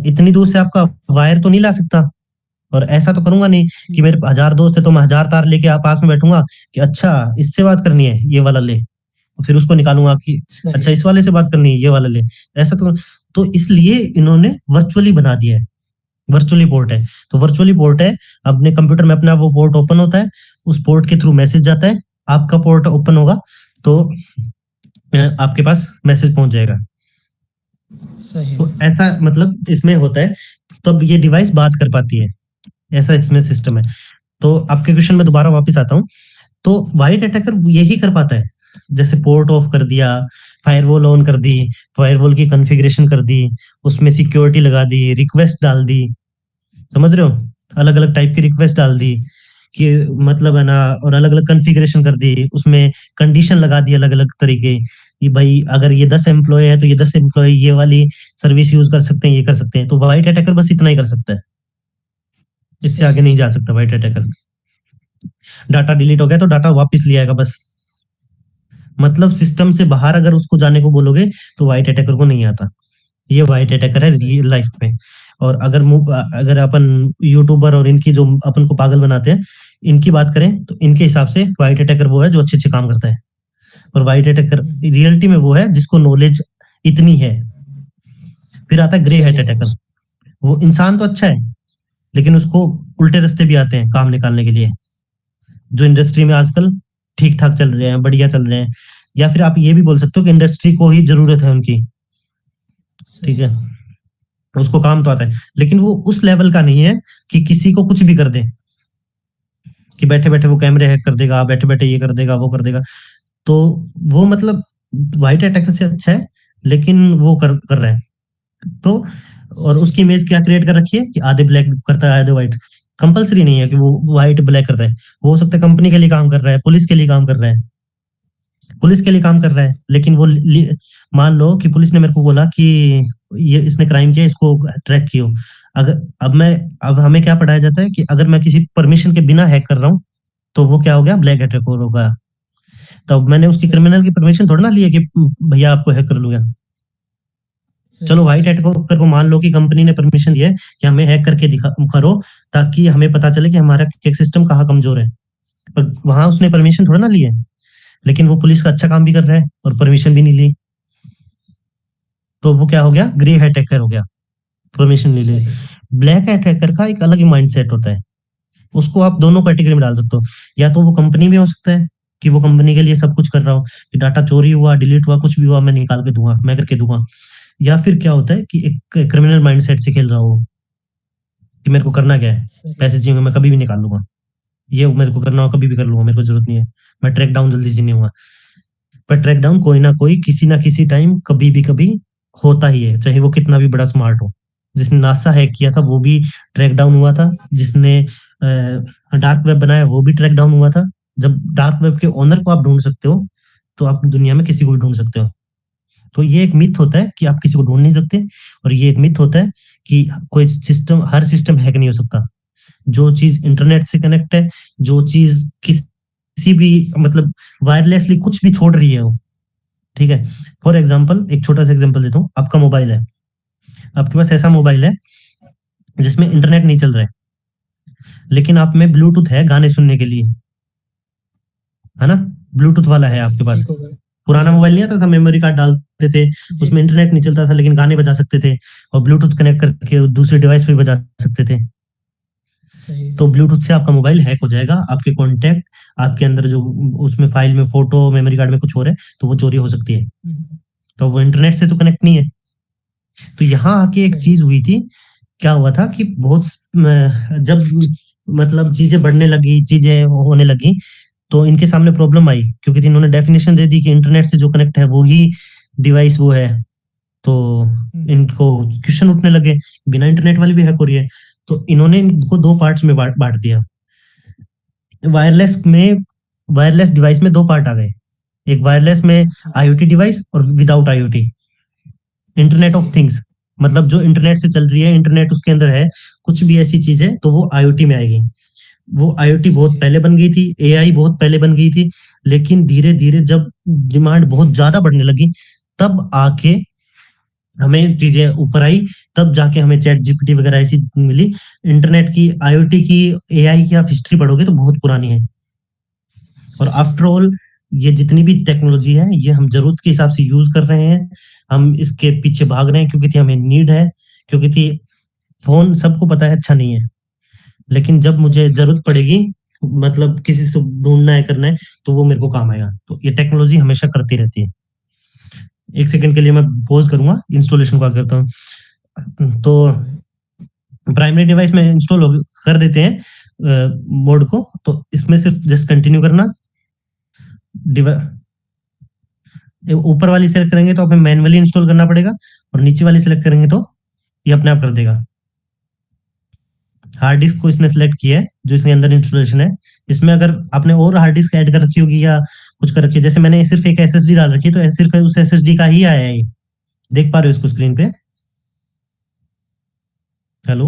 इतनी दूर से आपका वायर तो नहीं ला सकता, और ऐसा तो करूंगा नहीं कि मेरे 1000 दोस्त है तो मैं 1000 तार लेके आप पास में बैठूंगा कि अच्छा इससे बात करनी है ये वाला ले, फिर उसको निकालूंगा कि अच्छा इस वाले से बात करनी है, ये वाला ले, ऐसा तो इसलिए इन्होंने वर्चुअली बना दिया है, वर्चुअली पोर्ट है। तो वर्चुअली पोर्ट है, अपने कंप्यूटर में अपना वो पोर्ट ओपन होता है, उस पोर्ट के थ्रू मैसेज जाता है, आपका पोर्ट ओपन होगा तो आपके पास मैसेज पहुंच जाएगा। सही। तो ऐसा मतलब इसमें होता है, तब ये डिवाइस बात कर पाती है, ऐसा इसमें सिस्टम है। तो आपके क्वेश्चन में दोबारा वापस आता हूँ, तो वाइट अटैकर यही कर पाता है, जैसे पोर्ट ऑफ कर दिया, फायरवॉल ऑन कर दी, फायरवॉल की कॉन्फ़िगरेशन कर दी, उसमें सिक्योरिटी लगा दी, रिक्वेस्ट डाल दी, समझ रहे हो, अलग अलग टाइप की रिक्वेस्ट डाल दी कि मतलब है ना, और अलग अलग कॉन्फ़िगरेशन कर दी, उसमें कंडीशन लगा दी अलग अलग तरीके कि भाई अगर ये 10 एम्प्लॉय है तो ये 10 एम्प्लॉय ये वाली सर्विस यूज कर सकते हैं, ये कर सकते हैं। तो वाइट अटैकर बस इतना ही कर सकता है, इससे आगे नहीं जा सकता वाइट अटैकर। डाटा डिलीट हो गया तो डाटा वापस ले आएगा बस, मतलब सिस्टम से बाहर अगर उसको जाने को बोलोगे तो व्हाइट अटैकर को नहीं आता। ये व्हाइट अटैकर है रियल लाइफ में। और अगर अपन यूट्यूबर और इनकी जो अपन को पागल बनाते हैं, इनकी बात करें तो इनके हिसाब से व्हाइट अटैकर वो है जो अच्छे अच्छे काम करता है, और व्हाइट अटैकर रियलिटी में वो है जिसको नॉलेज इतनी है। फिर आता है ग्रे हेड अटैकर, वो इंसान तो अच्छा है लेकिन उसको उल्टे रास्ते भी आते हैं काम निकालने के लिए, जो इंडस्ट्री में आजकल ठीक ठाक चल रहे हैं, बढ़िया चल रहे हैं, या फिर आप ये भी बोल सकते हो कि इंडस्ट्री को ही जरूरत है उनकी, ठीक है, उसको काम तो आता है लेकिन वो उस लेवल का नहीं है कि किसी को कुछ भी कर दे, कि बैठे बैठे वो कैमरे हैक कर देगा, बैठे बैठे ये कर देगा वो कर देगा। तो वो मतलब व्हाइट अटैकर से अच्छा है, लेकिन वो कर रहा है। तो और उसकी इमेज क्या क्रिएट कर रखी है कि आधे ब्लैक करता है आधे व्हाइट। कंपलसरी नहीं है कि वो व्हाइट ब्लैक करता है, वो हो सकता है कंपनी के लिए काम कर रहा है, पुलिस के लिए काम कर रहा है, पुलिस के लिए काम कर रहा है, लेकिन वो मान लो कि पुलिस ने मेरे को बोला कि ये इसने क्राइम किया, इसको ट्रैक कियो। अगर अब हमें क्या पढ़ाया जाता है कि अगर मैं किसी परमिशन के बिना हैक कर रहा हूँ तो वो क्या हो गया, ब्लैक अटैक होगा। तब मैंने उसकी क्रिमिनल की परमिशन थोड़ा ना ली है कि भैया आपको हैक कर लूंगा। चलो व्हाइट अटैकर को मान लो कि कंपनी ने परमिशन दी है कि हमें हैक करके दिखा करो, ताकि हमें पता चले कि हमारा सिस्टम कहाँ कमजोर है, पर वहां उसने परमिशन थोड़ा ना ली है, लेकिन वो पुलिस का अच्छा काम भी कर रहा है और परमिशन भी नहीं ली, तो वो क्या हो गया, ग्रे अटैकर हो गया, परमिशन नहीं ली। ब्लैक अटैकर का एक अलग ही माइंडसेट होता है, उसको आप दोनों कैटेगरी में डाल सकते हो, या तो वो कंपनी में हो सकता है कि वो कंपनी के लिए सब कुछ कर रहा हो, कि डाटा चोरी हुआ, डिलीट हुआ, कुछ भी हुआ, मैं निकाल के दूंगा, मैं करके दूंगा। या फिर क्या होता है कि एक क्रिमिनल माइंडसेट से खेल रहा हो कि मेरे को करना क्या है, पैसे चाहिए मैं कभी भी निकाल लूंगा, ये मेरे को करना हो कभी भी कर लूंगा, मेरे को जरूरत नहीं है, मैं ट्रैक डाउन जल्दी से नहीं हुआ। पर ट्रैक डाउन कोई ना किसी टाइम कभी भी कभी होता ही है, चाहे वो कितना भी बड़ा स्मार्ट हो। जिसने नासा हैक किया था वो भी ट्रैक डाउन हुआ था, जिसने डार्क वेब बनाया वो भी ट्रैक डाउन हुआ था। जब डार्क वेब के ओनर को आप ढूंढ सकते हो तो आप दुनिया में किसी को भी ढूंढ सकते हो। तो ये एक मिथ होता है कि आप किसी को ढूंढ नहीं सकते, और ये एक मिथ होता है कि कोई सिस्टम, हर सिस्टम हैक नहीं हो सकता। जो चीज इंटरनेट से कनेक्ट है, जो चीज किसी भी मतलब वायरलेसली कुछ भी छोड़ रही है वो, ठीक है। फॉर एग्जाम्पल एक छोटा सा एग्जाम्पल देता हूँ, आपका मोबाइल है, आपके पास ऐसा मोबाइल है जिसमें इंटरनेट नहीं चल रहा है, लेकिन आप में ब्लूटूथ है गाने सुनने के लिए, है ना, ब्लूटूथ वाला है आपके पास। पुराना मोबाइल नहीं आता था, मेमोरी कार्ड डालते थे, उसमें इंटरनेट नहीं चलता था लेकिन गाने बजा सकते थे, और ब्लूटूथ कनेक्ट करके दूसरे डिवाइस पे बजा सकते थे। तो ब्लूटूथ से आपका मोबाइल हैक हो जाएगा, आपके कॉन्टेक्ट, आपके अंदर जो उसमें फाइल में फोटो, मेमोरी कार्ड में कुछ हो रहा है तो वो चोरी हो सकती है। तो वो इंटरनेट से तो कनेक्ट नहीं है। तो यहाँ आके एक चीज हुई थी, क्या हुआ था कि बहुत जब मतलब चीजें बढ़ने लगी, चीजें होने लगी, तो इनके सामने प्रॉब्लम आई, क्योंकि इन्होंने डेफिनेशन दे दी कि इंटरनेट से जो कनेक्ट है वो ही डिवाइस वो है। तो इनको क्वेश्चन उठने लगे, बिना इंटरनेट वाली भी हैक हो रही है। तो इन्होंने इनको दो पार्ट्स में बांट दिया। वायरलेस डिवाइस में दो पार्ट आ गए, एक वायरलेस में आईओटी डिवाइस और without IoT, internet of things, मतलब जो इंटरनेट से चल रही है, इंटरनेट उसके अंदर है, कुछ भी ऐसी चीज है तो वो आईओटी में आएगी। वो आईओटी बहुत पहले बन गई थी, एआई बहुत पहले बन गई थी, लेकिन धीरे धीरे जब डिमांड बहुत ज्यादा बढ़ने लगी, तब आके हमें चीजें ऊपर आई, तब जाके हमें चैट जीपीटी वगैरह ऐसी मिली। इंटरनेट की, आईओटी की, एआई की आप हिस्ट्री पढ़ोगे तो बहुत पुरानी है। और आफ्टर ऑल ये जितनी भी टेक्नोलॉजी है ये हम जरूरत के हिसाब से यूज कर रहे हैं, हम इसके पीछे भाग रहे हैं क्योंकि थी हमें नीड है, क्योंकि थी फोन सबको पता है अच्छा नहीं है, लेकिन जब मुझे जरूरत पड़ेगी, मतलब किसी से ढूंढना है करना है, तो वो मेरे को काम आएगा। तो ये टेक्नोलॉजी हमेशा करती रहती है। एक सेकंड के लिए मैं पॉज करूंगा, इंस्टॉलेशन को करता हूँ। तो प्राइमरी डिवाइस में इंस्टॉल कर देते हैं मोड को, तो इसमें सिर्फ जस्ट कंटिन्यू करना, ऊपर वाली सेलेक्ट करेंगे तो हमें मैनुअली इंस्टॉल करना पड़ेगा, और नीचे वाली सेलेक्ट करेंगे तो ये अपने आप कर देगा। हार्ड डिस्क को इसने सेलेक्ट किया है जो इसके अंदर इंस्टॉलेशन है। इसमें अगर आपने और हार्ड डिस्क ऐड कर रखी होगी या कुछ कर रखी है, जैसे मैंने सिर्फ एक एसएसडी डाल रखी है, तो सिर्फ उस एसएसडी का ही आया है ये। देख पा रहे हो इसको स्क्रीन पे? हेलो,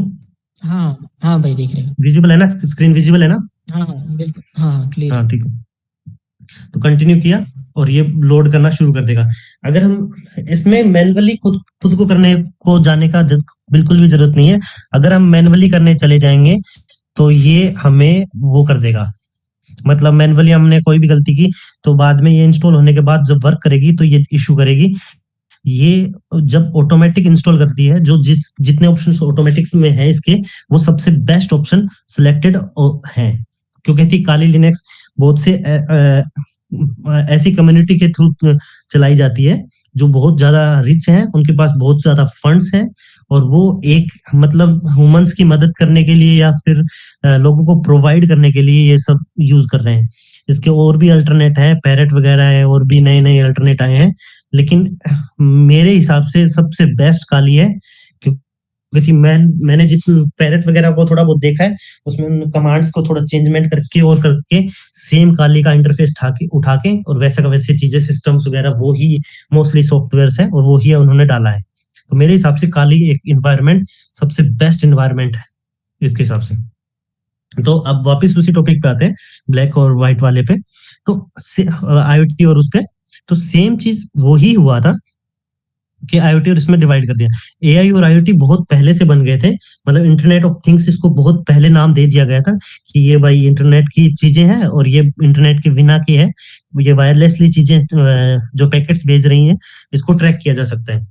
हाँ हाँ भाई, देख रहे हैं। विजिबल है ना? स्क्रीन विजिबल है ना? हाँ हाँ बिल्कुल, हाँ क्लियर हाँ है। ठीक है। तो कंटिन्यू किया और ये लोड करना शुरू कर देगा। अगर हम इसमें मैनुअली खुद खुद को करने को जाने का बिल्कुल भी जरूरत नहीं है। अगर हम मैनुअली करने चले जाएंगे तो ये हमें वो कर देगा, मतलब मैनुअली हमने कोई भी गलती की तो बाद में ये इंस्टॉल होने के बाद जब वर्क करेगी तो ये इशू करेगी। ये जब ऑटोमेटिक इंस्टॉल करती है, जो जितने ऑप्शंस ऑटोमेटिक्स में है इसके, वो सबसे बेस्ट ऑप्शन सिलेक्टेड है, क्योंकि थी काली लिनक्स बहुत से ऐसी कम्युनिटी के थ्रू चलाई जाती है जो बहुत ज्यादा रिच हैं, उनके पास बहुत ज्यादा फंड्स हैं, और वो एक मतलब ह्यूमंस की मदद करने के लिए या फिर लोगों को प्रोवाइड करने के लिए ये सब यूज कर रहे हैं। इसके और भी अल्टरनेट है, पैरेट वगैरह है, और भी नए नए अल्टरनेट आए हैं, लेकिन मेरे हिसाब से सबसे बेस्ट काली है। क्योंकि मैंने जित पैरेट वगैरह को थोड़ा बहुत देखा है, उसमें कमांड्स को थोड़ा चेंजमेंट करके और करके सेम काली का इंटरफेस उठा के और वैसा का वैसे चीजें सिस्टम्स वगैरह वो ही मोस्टली सॉफ्टवेयर है और वो ही उन्होंने डाला है। तो मेरे हिसाब से काली एक इन्वायरमेंट सबसे बेस्ट इन्वायरमेंट है इसके हिसाब से। तो अब वापस उसी टॉपिक पे आते हैं, ब्लैक और व्हाइट वाले पे। तो आईओटी और उस पे तो सेम चीज वो ही हुआ था कि आईओटी और इसमें डिवाइड कर दिया। एआई और आईओटी बहुत पहले से बन गए थे, मतलब इंटरनेट ऑफ थिंग्स इसको बहुत पहले नाम दे दिया गया था कि ये भाई इंटरनेट की चीजें हैं और ये इंटरनेट के बिना की है, ये वायरलेसली चीजें जो पैकेट्स भेज रही हैं इसको ट्रैक किया जा सकता है।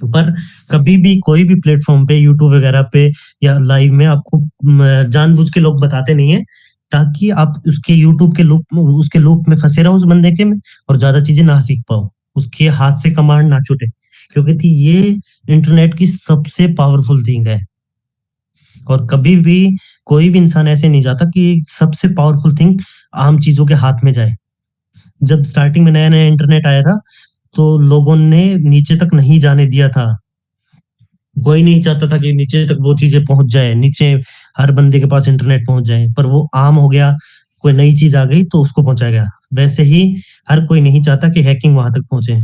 पर कभी भी कोई भी प्लेटफॉर्म पे, यूट्यूब वगैरह पे या लाइव में आपको जानबूझ के लोग बताते नहीं है, ताकि आप उसके यूट्यूब के लूप में फंसे रहो उस बंदे के में, और ज्यादा चीजें ना सीख पाओ, उसके हाथ से कमांड ना छूटे, क्योंकि थी ये इंटरनेट की सबसे पावरफुल थिंग है। और कभी भी कोई भी इंसान ऐसे नहीं जाता कि सबसे पावरफुल थिंग आम चीजों के हाथ में जाए। जब स्टार्टिंग में नया नया इंटरनेट आया था तो लोगों ने नीचे तक नहीं जाने दिया था, कोई नहीं चाहता था कि नीचे तक वो चीजें पहुंच जाए, नीचे हर बंदे के पास इंटरनेट पहुंच जाए, पर वो आम हो गया, कोई नई चीज आ गई तो उसको पहुंचाया गया। वैसे ही हर कोई नहीं चाहता कि हैकिंग वहां तक पहुंचे।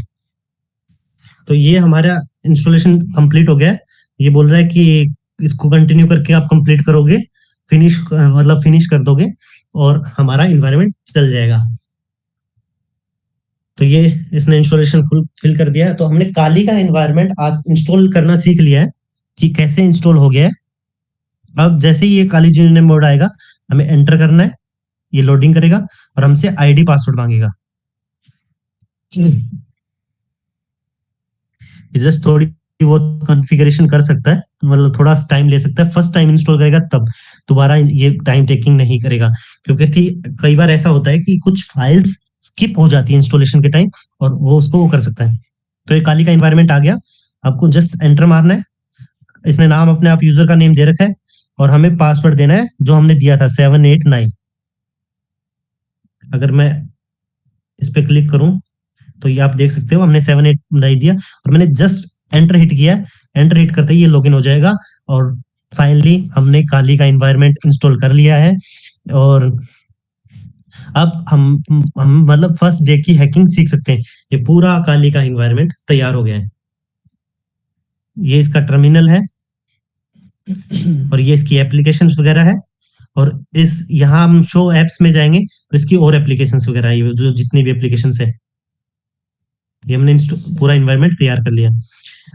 तो ये हमारा इंस्टॉलेशन कंप्लीट हो गया है। ये बोल रहा है कि इसको कंटिन्यू करके आप कंप्लीट करोगे, मतलब फिनिश कर दोगे और हमारा इन्वायरमेंट चल जाएगा। तो ये इसने इंस्टॉलेशन फुल फिल कर दिया है। तो हमने काली का एनवायरनमेंट आज इंस्टॉल करना सीख लिया है कि कैसे इंस्टॉल हो गया है। अब जैसे ही ये काली जी मोड आएगा, हमें एंटर करना है, ये लोडिंग करेगा और हमसे आईडी पासवर्ड मांगेगा। जस्ट थोड़ी वो कॉन्फ़िगरेशन कर सकता है, मतलब थोड़ा टाइम ले सकता है, फर्स्ट टाइम इंस्टॉल करेगा तब, दोबारा ये टाइम टेकिंग नहीं करेगा। क्योंकि थी कई बार ऐसा होता है कि कुछ फाइल्स स्किप हो जाती है इंस्टॉलेशन के टाइम, और वो उसको वो कर सकता है। तो ये काली का एनवायरनमेंट आ गया, आपको जस्ट एंटर मारना है। इसने नाम अपने आप यूजर का नेम दे रखा है और हमें पासवर्ड देना है जो हमने दिया था 789। अगर मैं इस पे क्लिक करूं तो ये आप देख सकते हो हमने 789 दिया और मैंने जस्ट एंटर हिट किया। एंटर हिट करते ही ये लॉगिन हो जाएगा और फाइनली हमने काली का एनवायरनमेंट इंस्टॉल कर लिया है। और अब हम मतलब फर्स्ट डे की हैकिंग सीख सकते हैं। ये पूरा काली का एनवायरनमेंट तैयार हो गया है। ये इसका टर्मिनल है और ये इसकी एप्लीकेशंस वगैरह है। और इस यहाँ हम शो एप्स में जाएंगे तो इसकी और एप्लीकेशंस वगैरह है, जो जितनी भी एप्लीकेशंस है, ये हमने पूरा एनवायरनमेंट तैयार कर लिया।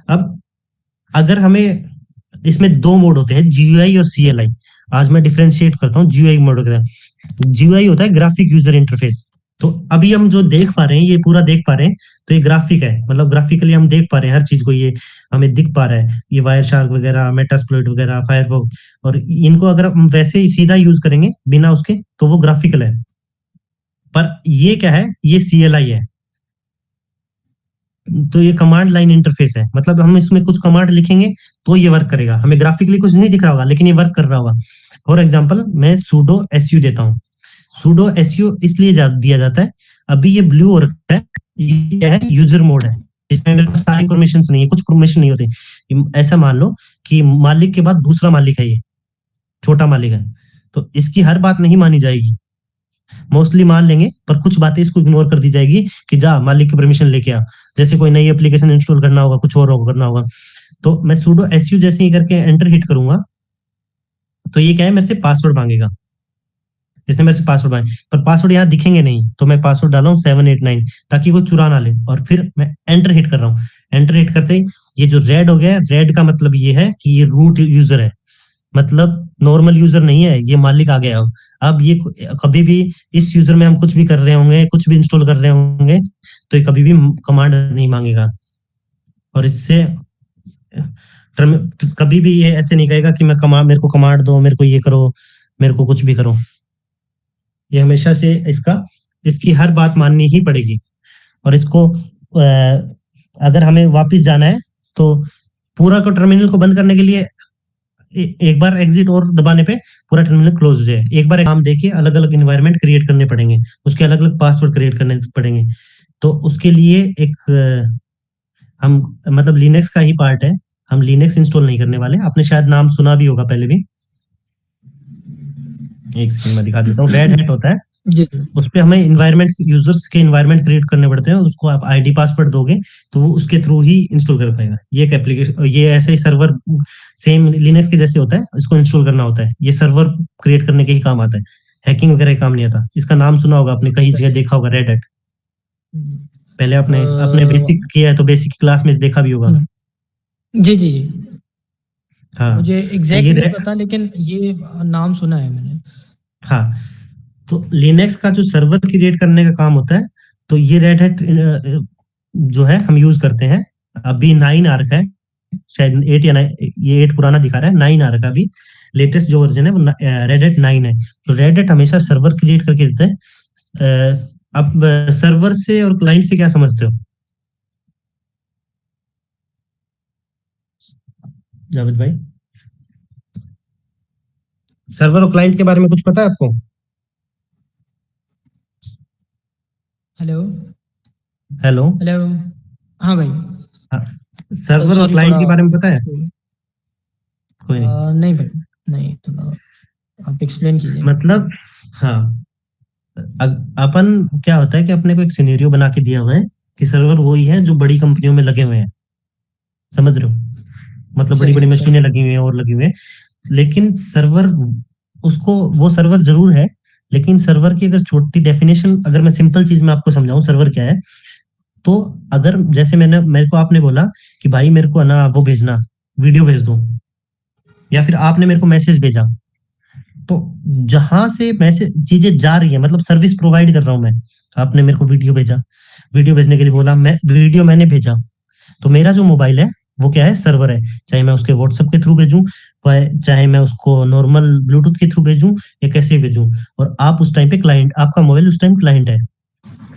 अब अगर हमें इसमें दो मोड होते हैं, जीयूआई और सीएलआई। आज मैं डिफरेंशिएट करता हूँ जीयूआई मोड का। जीयूआई होता है ग्राफिक यूजर इंटरफेस, तो अभी हम जो देख पा रहे हैं, ये पूरा देख पा रहे हैं, तो ये ग्राफिक है, मतलब ग्राफिकली हम देख पा रहे हैं हर चीज को, ये हमें दिख पा रहा है, ये वायर शार्क वगैरह, मेटास्प्लॉइट वगैरह, फायरफॉक्स, और इनको अगर हम वैसे ही सीधा यूज करेंगे बिना उसके, तो वो ग्राफिकल है। पर ये क्या है, ये CLI है। तो ये कमांड लाइन इंटरफेस है, मतलब हम इसमें कुछ कमांड लिखेंगे तो ये वर्क करेगा, हमें ग्राफिकली कुछ नहीं दिख रहा होगा लेकिन ये वर्क कर रहा होगा। फॉर एग्जाम्पल, मैं sudo su देता हूँ। sudo su इसलिए दिया जाता है, अभी ये ब्लू हो रखा है, ये क्या है, यूजर मोड है। इसमें मेरे पास सारी परमिशन नहीं है, कुछ परमिशन नहीं होती। ऐसा मान लो कि मालिक के बाद दूसरा मालिक है, ये छोटा मालिक है, तो इसकी हर बात नहीं मानी जाएगी, मोस्टली मान लेंगे, पर कुछ बातें इसको इग्नोर कर दी जाएगी कि जा मालिक की परमिशन लेके आ। जैसे कोई नई एप्लीकेशन इंस्टॉल करना होगा, कुछ और करना होगा, तो मैं sudo su जैसे ही करके एंटर हिट करूंगा, तो ये क्या है, मेरे से पासवर्ड मांगेगा। इसने मेरे से पासवर्ड मांगे, पर पासवर्ड यहाँ दिखेंगे नहीं, तो मैं पासवर्ड डाला हूँ 789, ताकि कोई चुरा ना ले, और फिर मैं एंटर हिट कर रहा हूँ। एंटर हिट करते ही ये जो रेड हो गया, रेड का मतलब ये है कि ये रूट यूजर है, मतलब नॉर्मल यूजर नहीं है, ये मालिक आ गया। अब ये कभी भी इस यूजर में हम कुछ भी कर रहे होंगे, कुछ भी इंस्टॉल कर रहे होंगे, तो ये कभी भी कमांड नहीं मांगेगा, और इससे कभी भी ये ऐसे नहीं कहेगा कि मेरे को कमांड दो, मेरे को ये करो, मेरे को कुछ भी करो। ये हमेशा से इसकी हर बात माननी ही पड़ेगी। और इसको अगर हमें वापस जाना है, तो पूरा को टर्मिनल को बंद करने के लिए एक बार एग्जिट और दबाने पे पूरा टर्मिनल क्लोज हो जाए। एक बार काम देके अलग अलग इन्वायरमेंट क्रिएट करने पड़ेंगे, उसके अलग अलग पासवर्ड क्रिएट करने पड़ेंगे। तो उसके लिए एक हम मतलब लिनक्स का ही पार्ट है, हम लिनक्स इंस्टॉल नहीं करने वाले। आपने शायद नाम सुना भी होगा पहले भी, एक सेकंड में दिखा देता हूँ। रेड हैट होता है, जी उस पे हमें इन्वायरमेंट, यूजर्स के इन्वायरमेंट क्रिएट करने पड़ते हैं, उसको आप आईडी पासवर्ड दोगे तो वो उसके थ्रू ही इंस्टॉल कर पाएगा। ये एक एप्लीकेशन, ये ऐसे ही सर्वर सेम लिनक्स के जैसे होता है, इसको इंस्टॉल करना होता है, ये सर्वर क्रिएट करने के ही काम आता है, हैकिंग वगैरह का काम नहीं आता। इसका नाम सुना होगा आपने, कहीं जगह देखा होगा, रेड हैट। पहले आपने अपने बेसिक किया है तो बेसिक क्लास में देखा भी होगा। जी जी, हाँ, मुझे तो एग्जैक्ट ये नहीं पता, लेकिन ये नाम सुना है मैंने। हाँ, तो लिनक्स का जो सर्वर क्रिएट करने का काम होता है, तो ये रेड हैट जो है हम यूज करते हैं। अभी 9 आ रखा है, शायद 8 या 9, ये 8 पुराना दिखा रहा है, 9 आ रखा है अभी। लेटेस्ट जो वर्जन है वो रेड हैट 9 है। तो रेड हैट हमेशा सर्वर क्रिएट करके देता है। अब सर्वर से और क्लाइंट से क्या समझते हो जावेद भाई? सर्वर और क्लाइंट के बारे में कुछ पता है आपको? हेलो हेलो, हेलो, हाँ भाई। हाँ, सर्वर और सॉरी, क्लाइंट थोड़ा के बारे में पता है? कोई नहीं, नहीं भाई, नहीं, थोड़ा आप एक्सप्लेन कीजिए। मतलब हाँ, अपन क्या होता है कि अपने को एक सिनेरियो बना के दिया हुआ है कि सर्वर वही है जो बड़ी कंपनियों में लगे हुए हैं, समझ रहे हो, मतलब बड़ी बड़ी सही मशीनें सही। लगी हुई हैं और लगी हुई है। लेकिन सर्वर, उसको वो सर्वर जरूर है, लेकिन सर्वर की अगर छोटी डेफिनेशन, अगर मैं सिंपल चीज में आपको समझाऊं सर्वर क्या है, तो अगर जैसे मेरे को आपने बोला कि भाई मेरे को ना वो भेजना, वीडियो भेज दो, या फिर आपने मेरे को मैसेज भेजा, तो जहां से मैसेज चीजें जा रही है, मतलब सर्विस प्रोवाइड कर रहा हूं मैं। आपने मेरे को वीडियो भेजा, वीडियो भेजने के लिए बोला, मैं वीडियो मैंने भेजा, तो मेरा जो मोबाइल है वो क्या है, सर्वर है। चाहे मैं उसके व्हाट्सएप के थ्रू भेजूं, चाहे मैं उसको नॉर्मल ब्लूटूथ के थ्रू भेजूं, या कैसे भेजूं, और आप उस टाइम पे क्लाइंट, आपका मोबाइल उस टाइम क्लाइंट है,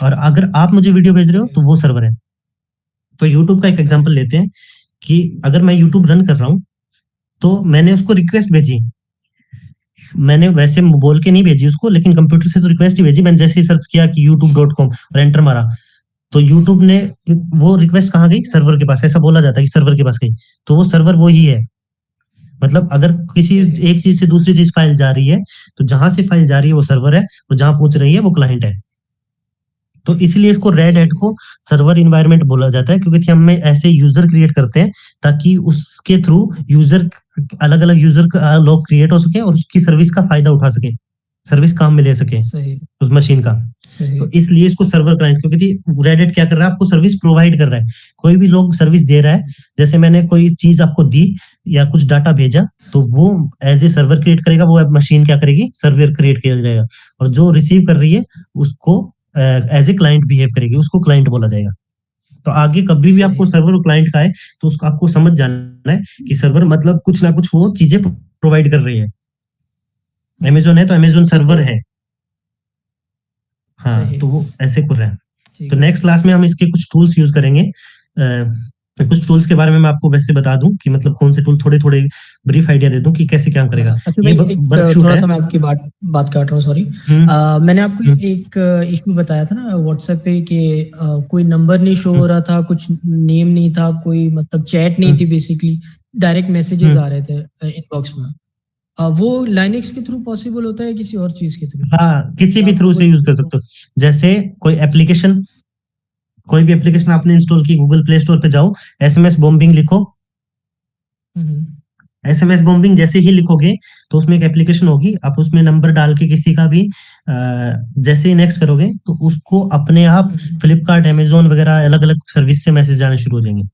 और अगर आप मुझे वीडियो भेज रहे हो तो वो सर्वर है। तो यूट्यूब का एक एग्जांपल लेते हैं कि अगर मैं यूट्यूब रन कर रहा हूँ, तो मैंने उसको रिक्वेस्ट भेजी, मैंने वैसे बोल के नहीं भेजी उसको, लेकिन कंप्यूटर से तो रिक्वेस्ट ही भेजी। मैंने जैसे ही सर्च किया कि youtube.com और एंटर मारा, तो यूट्यूब ने वो रिक्वेस्ट कहाँ गई, सर्वर के पास। ऐसा बोला जाता है कि सर्वर के पास गई, तो वो सर्वर वो ही है। मतलब अगर किसी एक चीज से दूसरी चीज फाइल जा रही है, तो जहां से फाइल जा रही है वो सर्वर है, और जहां पहुंच रही है वो क्लाइंट है। तो इसलिए इसको रेड हैट को सर्वर इन्वायरमेंट बोला जाता है, क्योंकि हम ऐसे यूजर क्रिएट करते हैं ताकि उसके थ्रू यूजर, अलग अलग यूजर लोग क्रिएट हो सके और उसकी सर्विस का फायदा उठा सके, सर्विस काम में ले सके सही उस मशीन का। सही। तो इसलिए इसको सर्वर क्लाइंट, क्योंकि रेड हैट क्या कर रहा है, आपको सर्विस प्रोवाइड कर रहा है। कोई भी लोग सर्विस दे रहा है, जैसे मैंने कोई चीज आपको दी या कुछ डाटा भेजा, तो वो एज ए सर्वर क्रिएट करेगा, वो मशीन क्या करेगी, सर्वर क्रिएट किया जाएगा, और जो रिसीव कर रही है उसको एज ए क्लाइंट बिहेव करेगी, उसको क्लाइंट बोला जाएगा। तो आगे कभी भी आपको सही। सर्वर और क्लाइंट का है तो उसको आपको समझ जाना है कि सर्वर मतलब कुछ ना कुछ वो चीजें प्रोवाइड कर रही है। अमेज़न है तो अमेज़न ठीक सर्वर है। है। हाँ, सही। तो वो ऐसे कर रहा है। ठीक तो है। नेक्स्ट क्लास में हम इसके कुछ टूल्स यूज़ करेंगे। कुछ टूल्स के बारे में मैं आपको वैसे बता दूँ कि मतलब कौन से टूल, थोड़े-थोड़े ब्रीफ आइडिया दे दूँ कि कैसे काम करेगा। अच्छा ये भाई, ब एक वर्कशूट है। थोड़ा-सा मैं आपकी बात बात काट रहा हूँ, सॉरी। हुँ, मैंने आपको हुँ, एक इश्यू बताया था ना व्हाट्सएप पे कि कोई नंबर नहीं शो हुँ, हो रहा था, कुछ नेम नहीं था, कोई मतलब चैट नहीं हुँ, थी बेसिकली, डायरेक्ट मैसेजेस हुँ। आ रहे थे इनबॉक्स में। वो लाइनक्स के थ्रू पॉसिबल होता है, किसी और चीज़ के थ्रू? हाँ, किसी या भी आपको थ्रू से कुछ यूज़ कर सकते हो। जैसे कोई एप्लीकेशन, कोई भी एप्लीकेशन आपने इंस्टॉल की, गूगल प्ले स्टोर पे जाओ, एसएमएस बॉम्बिंग लिखो। हुँ, हुँ। एसएमएस बॉम्बिंग जैसे ही लिखोगे तो उसमें एक एप्लीकेशन होगी, आप उसमें नंबर डाल के किसी का भी जैसे ही नेक्स्ट करोगे तो उसको अपने आप हुँ, हुँ। फ्लिपकार्ट, अमेज़न वगैरह अलग-अलग सर्विस से मैसेज आने शुरू हो जाएँगे।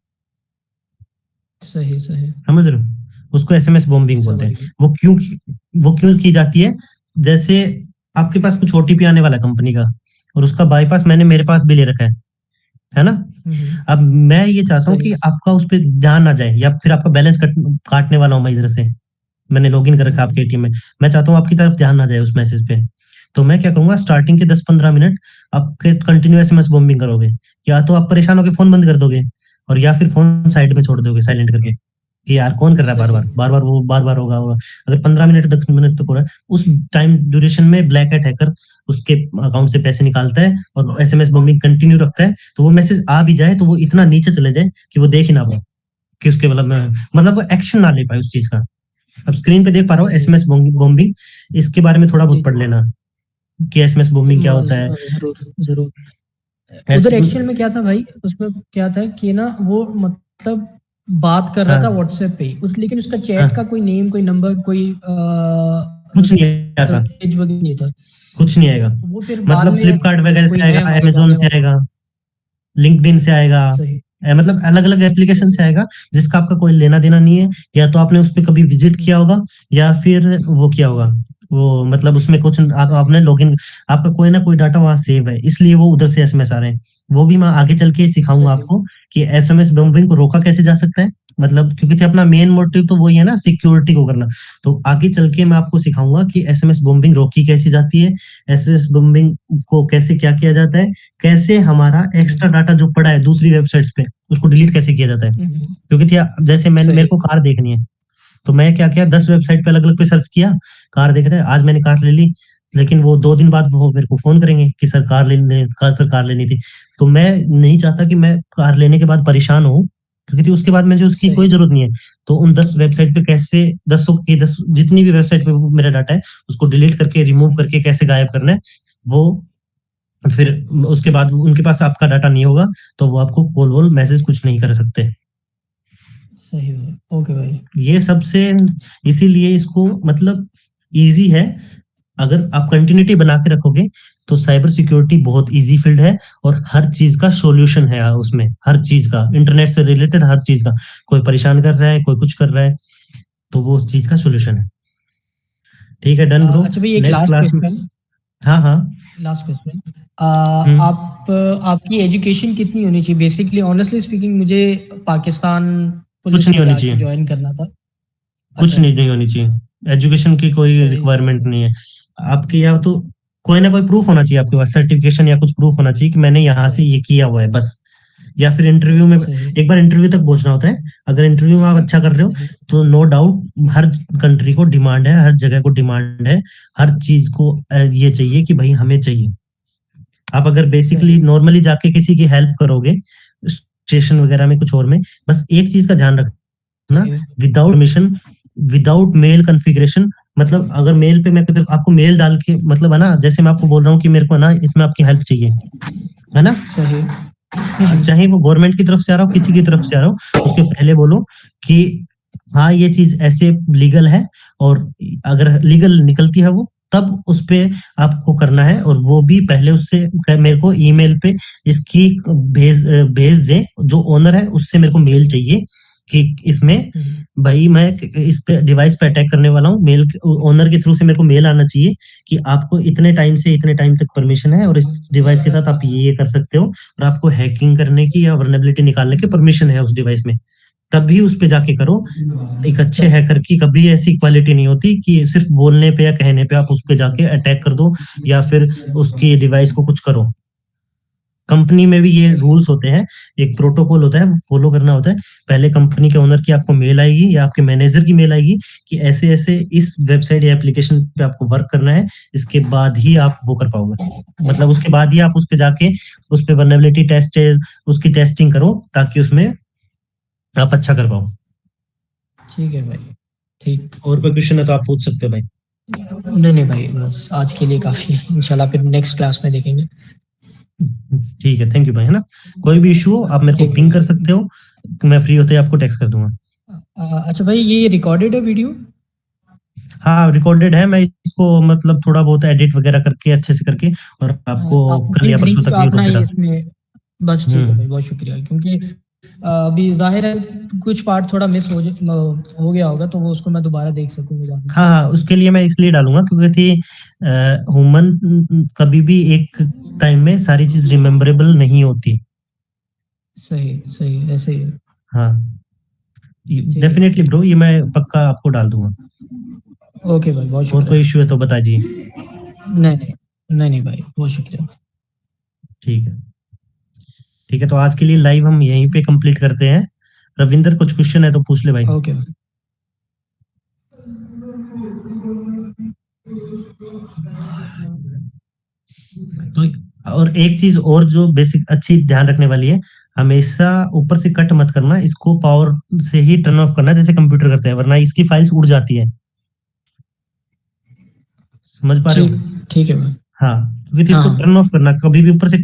सही, सही। समझ रहे हो? उसको एसएमएस बॉम्बिंग बोलते समझ हैं। गया। वो क्यों की जाती है? जैसे आपके पास कुछ ओटीपी आने वाला है कंपनी का और उसका बाईपास मैंने मेरे पास भी ले रखा है ना? हुँ, हुँ। अब मैं ये चाहता हूँ सही। कि आपका उस पे ध्यान ना जाए या फिर आपका बैलेंस काटने वाला हूँ मैं इधर से। मैंने लॉगिन कर हुँ, रखा है आपके हुँ। एटीएम में। मैं चाहता हूँ आपकी तरफ ध्यान ना जाए उस मैसेज पे। तो मैं क्या करूँगा, स्टार्टिंग के 10-15 मिनट आपके कंटिन्यू एसएमएस बॉम्बिंग करोगे। या तो आप परेशान होके फ़ोन बंद कर दोगे और या फिर फ़ोन साइड में छोड़ दोगे साइलेंट करके कि यार कौन कर रहा है सही। बार-बार? बार-बार वो बार-बार होगा। अगर 15 मिनट 10 मिनट तक हो रहा है, उस टाइम ड्यूरेशन में ब्लैक हैट हैकर उसके अकाउंट से पैसे निकालता है और एसएमएस बॉम्बिंग कंटिन्यू रखता है। तो वो मैसेज आ भी जाए तो वो इतना नीचे चले जाए कि वो देख ही ना पाए कि उसके मतलब वो एक्शन ना ले पाए उस चीज़ का। अब स्क्रीन पे देख पा रहा हूँ सही। एसएमएस बॉम्बिंग, इसके बारे में थोड़ा जी, बहुत पढ़ जी। लेना कि एसएमएस बॉम्बिंग क्या होता है। ज़रूर, ज़रूर। एस उधर एक्चुअल में क्या था भाई, उसमें क्या था कि ना वो मतलब बात कर रहा था हाँ, व्हाट्सएप पे उस, लेकिन उसका हाँ, चैट का कोई नेम, कोई नंबर, कोई कुछ नहीं आता, मैसेज वगैरह नहीं था। कुछ नहीं आएगा। तो वो फिर बाद मतलब में फ्लिपकार्ट वगैरह कोई से है आएगा, हमारे अमेज़न जानने से वाला। आएगा, लिंक्डइन से आएगा, सही। मतलब अलग-अलग एप्लीकेशन सही। से आएगा, जिसका आपका कोई लेना-देना नहीं है। या तो आपने उसपे कभी विज़िट हुँ, किया होगा या फिर वो किया होगा। वो मतलब उसमें कुछ आप सही। आपने लॉगिन, आपका कोई ना कोई डाटा वहाँ सेव है, इसलिए वो उधर से एसएमएस आ रहे हैं। वो भी मैं आगे चल के सिखाऊँगा सही। आपको कि एसएमएस बम्बिंग को रोका कैसे जा सकता है। मतलब क्योंकि अपना मेन मोटिव तो वही है ना, सिक्योरिटी को करना। तो आगे चल के मैं आपको सिखाऊँगा कि एसएमएस बम्बिंग रोकी कैसे जाती है, एसएमएस बम्बिंग को कैसे क्या किया जाता है, कैसे हमारा हुँ, एक्स्ट्रा हुँ। डाटा जो पड़ा है दूसरी वेबसाइट्स पे, उसको डिलीट कैसे किया जाता है। हुँ, हुँ। क्योंकि थी जैसे मेरे सही। को कार देखनी है, तो मैं क्या किया, 10 वेबसाइट पे अलग-अलग पे सर्च किया, कार देख रहे हैं, आज मैंने कार ले ली, लेकिन वो 2 दिन बाद वो मेरे को फ़ोन करेंगे कि सर कार लेनी थी। तो मैं नहीं चाहता कि मैं कार लेने के बाद परेशान हूँ, क्योंकि उसके बाद मुझे उसकी कोई सही। ज़रूरत नहीं है। तो उन 10 वेबसाइट पे कैसे 10 की 10 जितनी भी वेबसाइट पे वो मेरा डाटा है, उसको डिलीट करके, रिमूव हुँ, करके हुँ। कैसे गायब करना है, वो फिर उसके बाद उनके पास आपका डाटा नहीं होगा, तो वो आपको कॉल-वॉल, मैसेज कुछ नहीं कर सकते। सही भाई। ओके भाई। ये सबसे इसीलिए इसको मतलब ईज़ी है। अगर आप कंटिन्यूटी बना के रखोगे, तो साइबर सिक्योरिटी बहुत ईज़ी फील्ड है और हर चीज़ का सॉल्यूशन है उसमें, हर चीज़ का, इंटरनेट से रिलेटेड हर चीज़ का। कोई परेशान कर रहा है, कोई कुछ कर रहा है, तो वो उस चीज़ का सॉल्यूशन है। ठीक है, डन ब्रो। अच्छा भाई, एक नेक्स्ट लास्ट क्लास में। क्वेश्चन। हाँ, हाँ। Last question. हुँ, आपकी एजुकेशन कितनी होनी चाहिए? बेसिकली ऑनेस्टली स्पीकिंग, मुझे पाकिस्तान कुछ पुलिस नहीं में होनी जाके चाहिए, जॉइन करना था। कुछ अच्छा। नहीं होनी चाहिए। एजुकेशन की कोई सही, सही रिक्वायरमेंट भाई। नहीं है। आपकी या तो कोई ना कोई प्रूफ होना चाहिए आपके पास, सर्टिफ़िकेशन या कुछ प्रूफ होना चाहिए कि मैंने यहाँ से सही। ये किया हुआ है बस। या फिर इंटरव्यू में सही। एक बार इंटरव्यू तक पहुँचना होता है। अगर इंटरव्यू में आप अच्छा कर रहे हो, सही। तो नो डाउट हर कंट्री को डिमांड है, हर जगह को डिमांड है, हर चीज़ को ये चाहिए कि भई हमें चाहिए। आप अगर बेसिकली सही। नॉर्मली जाके किसी की हेल्प करोगे, स्टेशन वगैरह में कुछ और में, बस एक चीज़ का ध्यान रखना, सही। Without mission, without mail configuration, मतलब अगर मेल पे मैं मतलब आपको मेल डाल के मतलब है ना, जैसे मैं आपको बोल रहा हूँ कि मेरे को ना इसमें आपकी हेल्प चाहिए, है ना? सही। चाहे वो गवर्नमेंट की तरफ से आ रहा हो, किसी की तरफ से आ रहा हो, उसके पहले बोलो कि हाँ, ये चीज़ ऐसे लीगल है और अगर लीगल निकलती है वो, तब उसपे आपको करना है और वो भी पहले उससे मेरे को ईमेल पे इसकी भेज भेज दें, जो ओनर है उससे मेरे को मेल चाहिए कि इसमें भाई मैं इस पे डिवाइस पे अटैक करने वाला हूँ, मेल ओनर के थ्रू से मेरे को मेल आना चाहिए कि आपको इतने टाइम से इतने टाइम तक परमिशन है और इस डिवाइस के साथ आप ये कर सकते हो और आपको हैकिंग करने की या वल्नरेबिलिटी निकालने की परमिशन है उस डिवाइस में, तभी उस पे जाके करो। एक अच्छे हैकर की कभी ऐसी क्वालिटी नहीं होती कि सिर्फ बोलने पे या कहने पे आप उस पे जाके अटैक कर दो या फिर उसकी डिवाइस को कुछ करो। कंपनी में भी ये रूल्स होते हैं, एक प्रोटोकॉल होता है, वो फॉलो करना होता है। पहले कंपनी के ओनर की आपको मेल आएगी या आपके मैनेजर की मेल आएगी कि ऐसे-ऐसे इस वेबसाइट या एप्लीकेशन पे आपको वर्क करना है, इसके बाद ही आप वो कर पाओगे। मतलब उसके बाद ही आप उस पे जाके उस पे वल्नरेबिलिटी टेस्ट उसकी टेस्टिंग करो ताकि उसमें आप अच्छा कर पाओ। ठीक है भाई, ठीक। और कोई क्वेश्चन है तो आप पूछ सकते हो भाई। नहीं भाई, बस आज के लिए काफी है। इंशाल्लाह फिर नेक्स्ट क्लास में देखेंगे। ठीक है, थैंक यू भाई, है ना? कोई भी इश्यू हो आप मेरे को ठीक है पिंग भाई। कर सकते हो, मैं फ्री होते ही आपको टेक्स्ट कर दूंगा। अच्छा भाई, ये रिकॉर्डेड है वीडियो? हाँ, रिकॉर्डेड है, मैं इसको मतलब थोड़ा बहुत एडिट वगैरह करके अच्छे से करके और आपको आप कल या प्लीज परसों लिंक तक लिंक अपना ही वगैरह। इसमें, बस ठीक है भाई, बहुत शुक्रिया। क्योंकि अभी जाहिर है कुछ पार्ट थोड़ा मिस हो गया होगा, तो वो उसको मैं दोबारा देख सकूंगा बाद में। हाँ, हाँ, उसके लिए मैं इसलिए डालूंगा क्योंकि थी ह्यूमन कभी भी एक टाइम में सारी चीज रिमेम्बरेबल नहीं होती। सही सही, ऐसे ही है। हाँ, ठीक है भाई, डेफिनेटली ब्रो, ये मैं पक्का आपको डाल दूंगा। ओके भाई, बहुत और शुक्रिया। कोई इश्यू है तो बताइए। नहीं भाई, बहुत शुक्रिया। ठीक है, ठीक है, तो आज के लिए लाइव हम यहीं पे कंप्लीट करते हैं। रविंदर, कुछ क्वेश्चन है तो पूछ ले भाई। ओके भाई। तो और एक चीज और जो बेसिक अच्छी ध्यान रखने वाली है, हमेशा ऊपर से कट मत करना, इसको पावर से ही टर्न ऑफ करना जैसे कंप्यूटर करते हैं, वरना इसकी फाइल्स उड़ जाती है। समझ पा रहे हो? ठीक, ठीक है भाई। हाँ, क्योंकि हाँ इसको हाँ। टर्न ऑफ करना, कभी भी ऊपर से